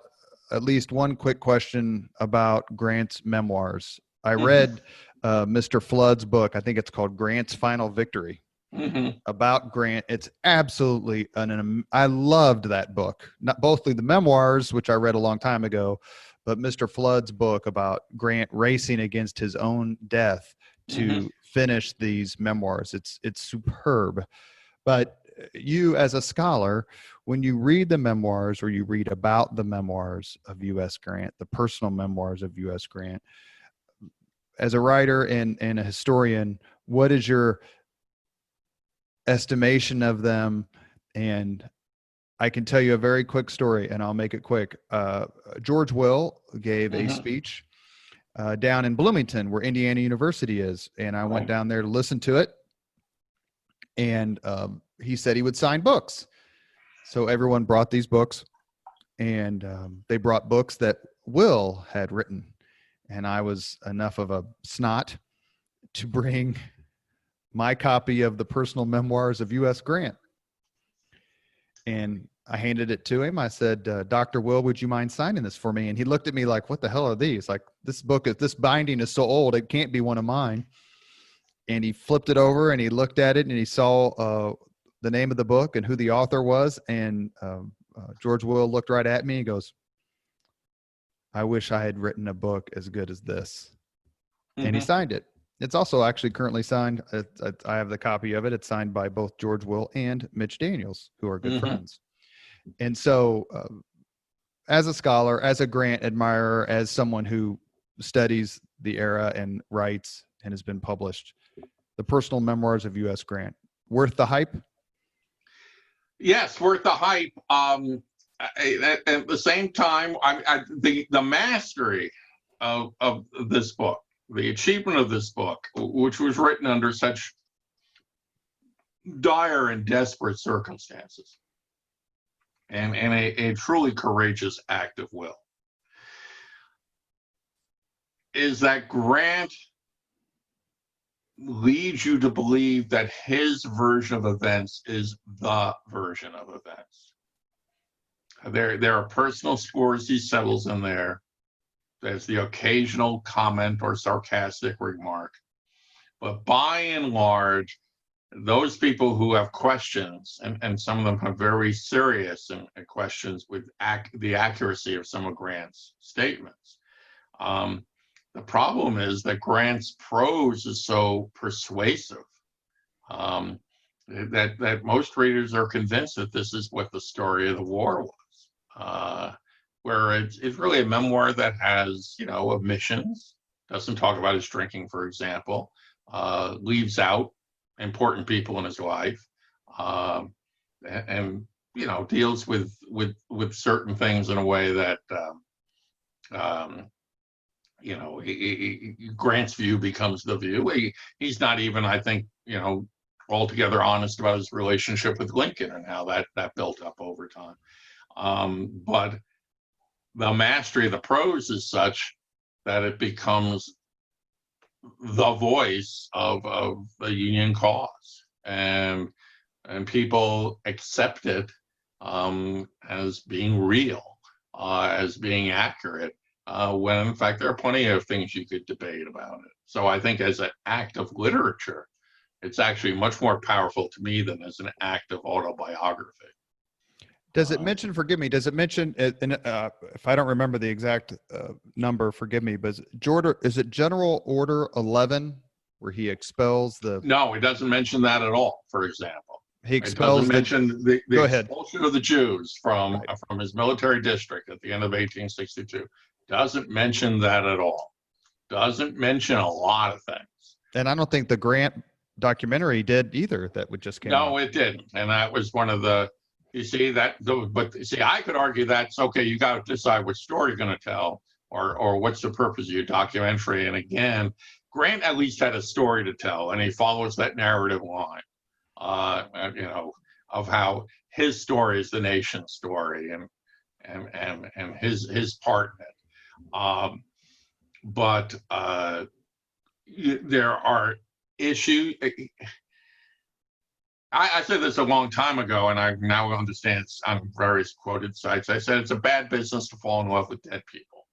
at least one quick question about Grant's memoirs. I read Mr. Flood's book. I think it's called Grant's Final Victory. About Grant. It's absolutely I loved that book. Not bothly the memoirs, which I read a long time ago, but Mr. Flood's book about Grant racing against his own death to finish these memoirs. It's superb. But you, as a scholar, when you read the memoirs or you read about the memoirs of U.S. Grant, the personal memoirs of U.S. Grant, as a writer and a historian, what is your estimation of them? And I can tell you a very quick story, and I'll make it quick. George Will gave a speech down in Bloomington, where Indiana University is, and I went down there to listen to it. And he said he would sign books. So everyone brought these books, and they brought books that Will had written. And I was enough of a snot to bring my copy of the personal memoirs of U.S. Grant. And I handed it to him. I said, Dr. Will, would you mind signing this for me? And he looked at me like, what the hell are these? Like, this binding is so old, it can't be one of mine. And he flipped it over and he looked at it and he saw the name of the book and who the author was. And George Will looked right at me and goes, I wish I had written a book as good as this. And he signed it. It's also actually currently signed. I have the copy of it. It's signed by both George Will and Mitch Daniels, who are good friends. And so as a scholar, as a Grant admirer, as someone who studies the era and writes and has been published, the personal memoirs of U.S. Grant, worth the hype? Yes, worth the hype. At the same time, the mastery of this book, the achievement of this book, which was written under such dire and desperate circumstances, and a truly courageous act of will, is that Grant leads you to believe that his version of events is the version of events. There are personal scores he settles in there. There's the occasional comment or sarcastic remark. But by and large, those people who have questions, and some of them have very serious questions with the accuracy of some of Grant's statements. The problem is that Grant's prose is so persuasive that most readers are convinced that this is what the story of the war was. Where it's really a memoir that has, omissions, doesn't talk about his drinking, for example, leaves out important people in his life, and deals with certain things in a way that Grant's view becomes the view. He's not even, I think, altogether honest about his relationship with Lincoln and how that built up over time. But the mastery of the prose is such that it becomes the voice of the Union cause, and people accept it as being real, as being accurate, when in fact there are plenty of things you could debate about it. So I think as an act of literature, it's actually much more powerful to me than as an act of autobiography. Does it mention, does it mention, if I don't remember the exact number, forgive me, but is it General Order 11 where he expels the... No, it doesn't mention that at all, for example. He expels... It doesn't mention the Go ahead. expulsion of the Jews from his military district at the end of 1862. Doesn't mention that at all. Doesn't mention a lot of things. And I don't think the Grant documentary did either, that would just came out. No, it didn't. And that was one of the You see that, but see, I could argue that's okay. You got to decide what story you're going to tell, or what's the purpose of your documentary. And again, Grant at least had a story to tell, and he follows that narrative line, of how his story is the nation's story, and his part in it. But there are issues. I said this a long time ago, and I now understand on various quoted sites. I said it's a bad business to fall in love with dead people.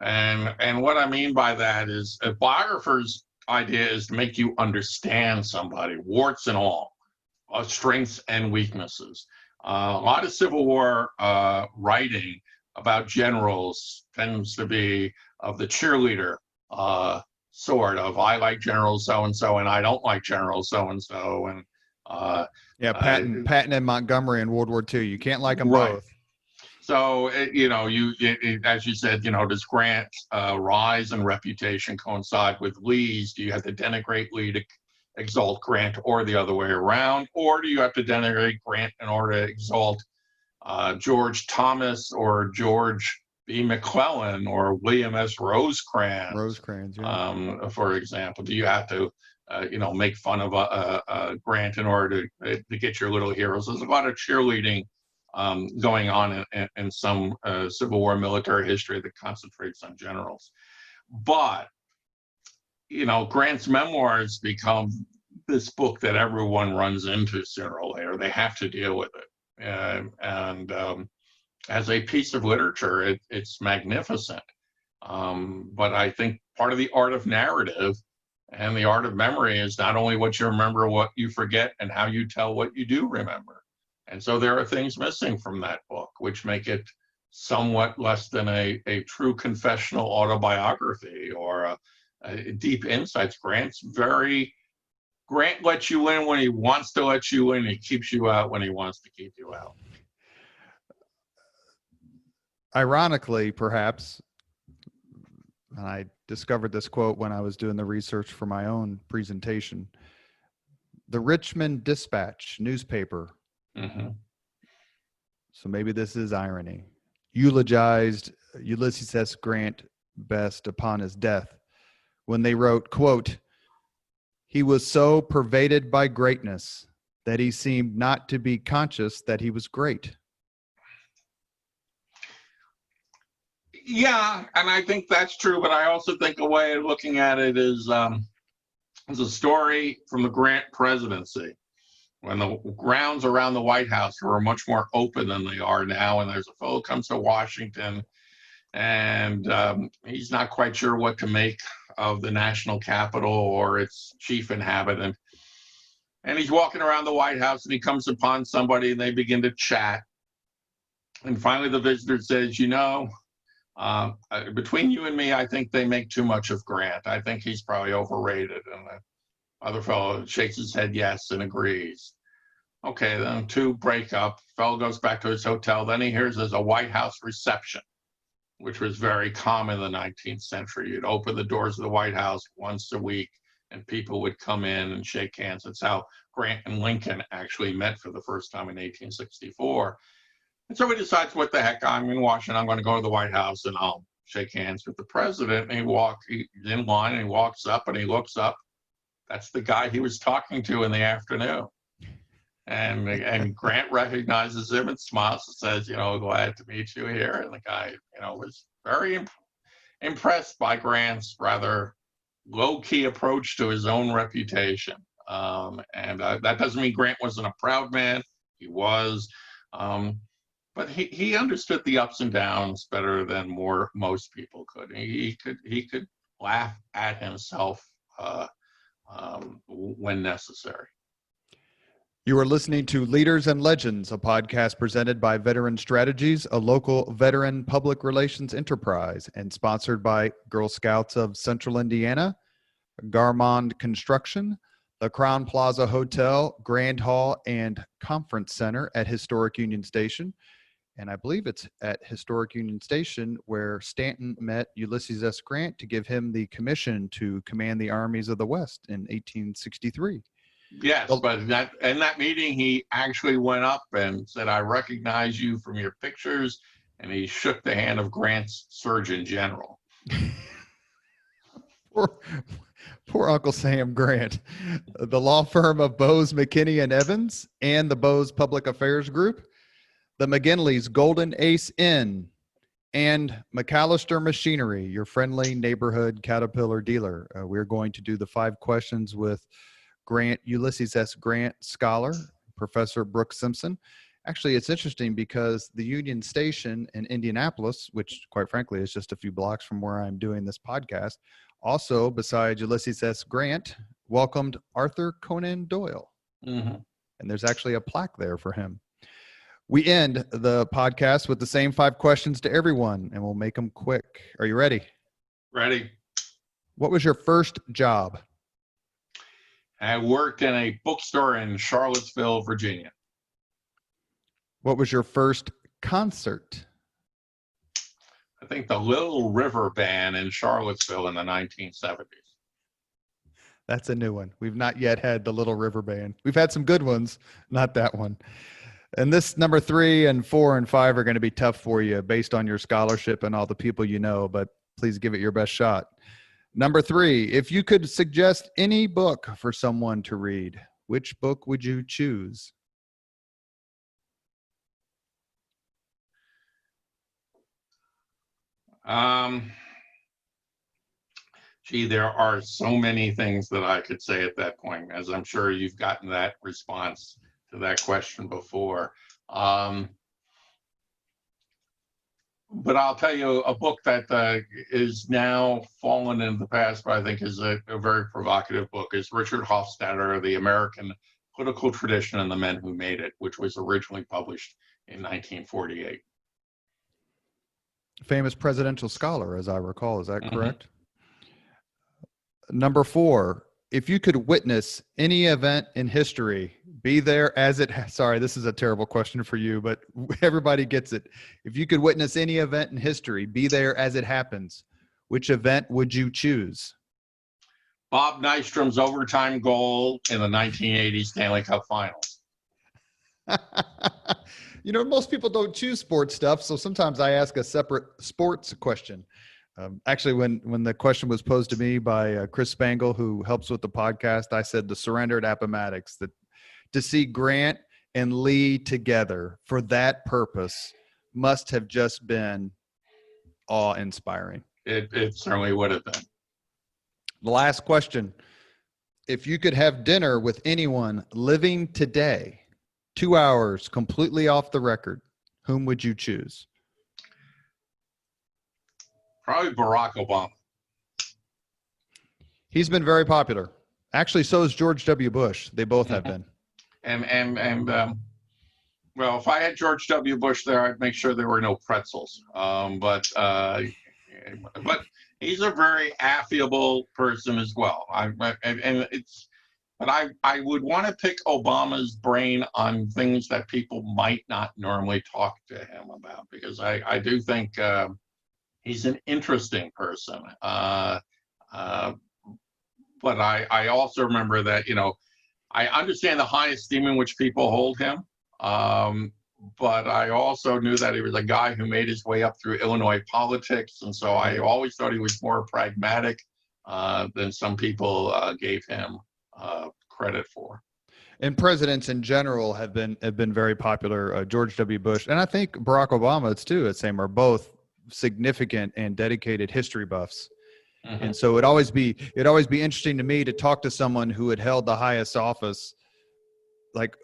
And what I mean by that is a biographer's idea is to make you understand somebody, warts and all, strengths and weaknesses. A lot of Civil War writing about generals tends to be of the cheerleader sort of, I like General so-and-so and I don't like General so-and-so. And Patton and Montgomery in World War II. You can't like them right. both. So, as you said, does Grant's rise and reputation coincide with Lee's? Do you have to denigrate Lee to exalt Grant, or the other way around? Or do you have to denigrate Grant in order to exalt George Thomas or George B. McClellan or William S. Rosecrans, yeah. For example? Do you have to make fun of Grant in order to get your little heroes? There's a lot of cheerleading going on in some Civil War military history that concentrates on generals. But, Grant's memoirs become this book that everyone runs into sooner or later. They have to deal with it. And as a piece of literature, it's magnificent. But I think part of the art of narrative and the art of memory is not only what you remember, what you forget, and how you tell what you do remember. And so there are things missing from that book, which make it somewhat less than a true confessional autobiography or a deep insights. Grant lets you in when he wants to let you in. He keeps you out when he wants to keep you out. Ironically, perhaps, and I discovered this quote when I was doing the research for my own presentation, the Richmond Dispatch newspaper, so maybe this is irony, eulogized Ulysses S. Grant best upon his death when they wrote, quote, "He was so pervaded by greatness that he seemed not to be conscious that he was great." Yeah, and I think that's true, but I also think a way of looking at it is a story from the Grant presidency, when the grounds around the White House were much more open than they are now. And there's a fellow who comes to Washington, and he's not quite sure what to make of the national capital or its chief inhabitant. And he's walking around the White House, and he comes upon somebody, and they begin to chat. And finally, the visitor says, between you and me, I think they make too much of Grant. I think he's probably overrated. And the other fellow shakes his head yes and agrees. Okay, then two break up. Fellow goes back to his hotel. Then he hears there's a White House reception, which was very common in the 19th century. You'd open the doors of the White House once a week, and people would come in and shake hands. That's how Grant and Lincoln actually met for the first time in 1864. And so he decides, what the heck, I'm in Washington, I'm going to go to the White House and I'll shake hands with the president. And he's in line, and he walks up and he looks up. That's the guy he was talking to in the afternoon. And Grant recognizes him and smiles and says, glad to meet you here. And the guy, was very impressed by Grant's rather low-key approach to his own reputation. And that doesn't mean Grant wasn't a proud man. He was. But he understood the ups and downs better than most people could. He could laugh at himself when necessary. You are listening to Leaders and Legends, a podcast presented by Veteran Strategies, a local veteran public relations enterprise, and sponsored by Girl Scouts of Central Indiana, Garmond Construction, the Crown Plaza Hotel, Grand Hall, and Conference Center at Historic Union Station. And I believe it's at Historic Union Station where Stanton met Ulysses S. Grant to give him the commission to command the armies of the West in 1863. Yes, but in that meeting, he actually went up and said, "I recognize you from your pictures," and he shook the hand of Grant's Surgeon General. Poor, poor Uncle Sam Grant. The law firm of Bose, McKinney, and Evans, and the Bose Public Affairs Group, the McGinley's Golden Ace Inn, and McAllister Machinery, your friendly neighborhood Caterpillar dealer. We're going to do the 5 questions with Grant, Ulysses S. Grant scholar, Professor Brooks Simpson. Actually, it's interesting because the Union Station in Indianapolis, which quite frankly is just a few blocks from where I'm doing this podcast, also, besides Ulysses S. Grant, welcomed Arthur Conan Doyle. Mm-hmm. And there's actually a plaque there for him. We end the podcast with the same 5 questions to everyone, and we'll make them quick. Are you ready? Ready. What was your first job? I worked in a bookstore in Charlottesville, Virginia. What was your first concert? I think the Little River Band in Charlottesville in the 1970s. That's a new one. We've not yet had the Little River Band. We've had some good ones, not that one. And this number 3 and 4 and 5 are going to be tough for you based on your scholarship and all the people you know, but please give it your best shot. Number 3, if you could suggest any book for someone to read, which book would you choose? There are so many things that I could say at that point, as I'm sure you've gotten that response to that question before. But I'll tell you a book that is now fallen into the past, but I think is a very provocative book, is Richard Hofstadter, The American Political Tradition and the Men Who Made It, which was originally published in 1948. Famous presidential scholar, as I recall. Is that correct? Mm-hmm. Number 4, if you could witness any event in history, be there as it, sorry, this is a terrible question for you, but everybody gets it. If you could witness any event in history, be there as it happens, which event would you choose? Bob Nystrom's overtime goal in the 1980 Stanley Cup Finals. You know, most people don't choose sports stuff, so sometimes I ask a separate sports question. Actually, when the question was posed to me by Chris Spangle, who helps with the podcast, I said the surrender at Appomattox, that to see Grant and Lee together for that purpose must have just been awe-inspiring. It certainly would have been. The last question. If you could have dinner with anyone living today, 2 hours, completely off the record, whom would you choose? Probably Barack Obama. He's been very popular. Actually, so is George W. Bush. They both have been. Well, if I had George W. Bush there, I'd make sure there were no pretzels. But he's a very affable person as well. I would want to pick Obama's brain on things that people might not normally talk to him about, because I do think he's an interesting person. But I also remember that, I understand the high esteem in which people hold him. But I also knew that he was a guy who made his way up through Illinois politics. And so I always thought he was more pragmatic than some people gave him credit for. And presidents in general have been very popular. George W. Bush, and I think Barack Obama, are both significant and dedicated history buffs. Mm-hmm. And so it'd always be interesting to me to talk to someone who had held the highest office, like,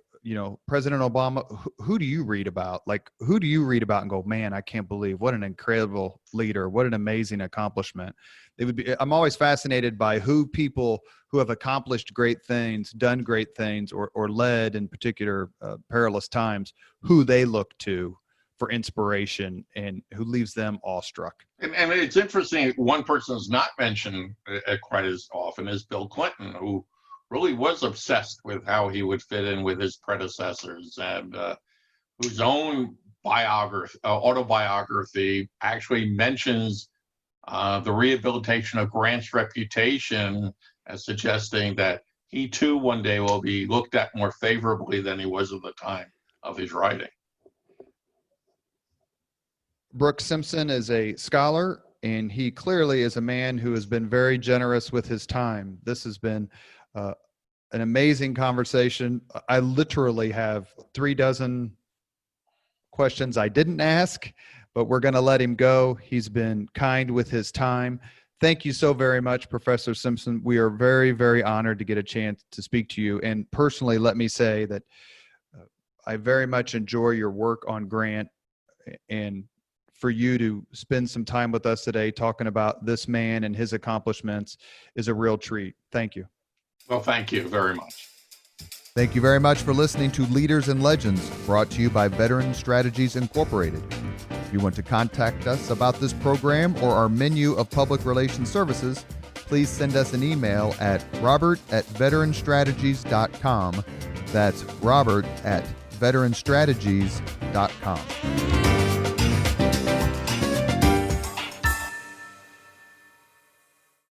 President Obama. Who do you read about? Like, who do you read about and go, man, I can't believe what an incredible leader, what an amazing accomplishment. I'm always fascinated by people who have accomplished great things, done great things, or led in particular perilous times, who they look to for inspiration and who leaves them awestruck. And it's interesting, one person is not mentioned quite as often as Bill Clinton, who really was obsessed with how he would fit in with his predecessors, and whose own autobiography actually mentions the rehabilitation of Grant's reputation as suggesting that he too one day will be looked at more favorably than he was at the time of his writing. Brooks Simpson is a scholar, and he clearly is a man who has been very generous with his time. This has been an amazing conversation. I literally have 36 questions I didn't ask, but we're going to let him go. He's been kind with his time. Thank you so very much, Professor Simpson. We are very, very honored to get a chance to speak to you. And personally, let me say that I very much enjoy your work on Grant, and for you to spend some time with us today talking about this man and his accomplishments is a real treat. Thank you. Well, thank you very much. Thank you very much for listening to Leaders and Legends, brought to you by Veteran Strategies Incorporated. If you want to contact us about this program or our menu of public relations services, please send us an email at robert@veteranstrategies.com. That's robert@veteranstrategies.com.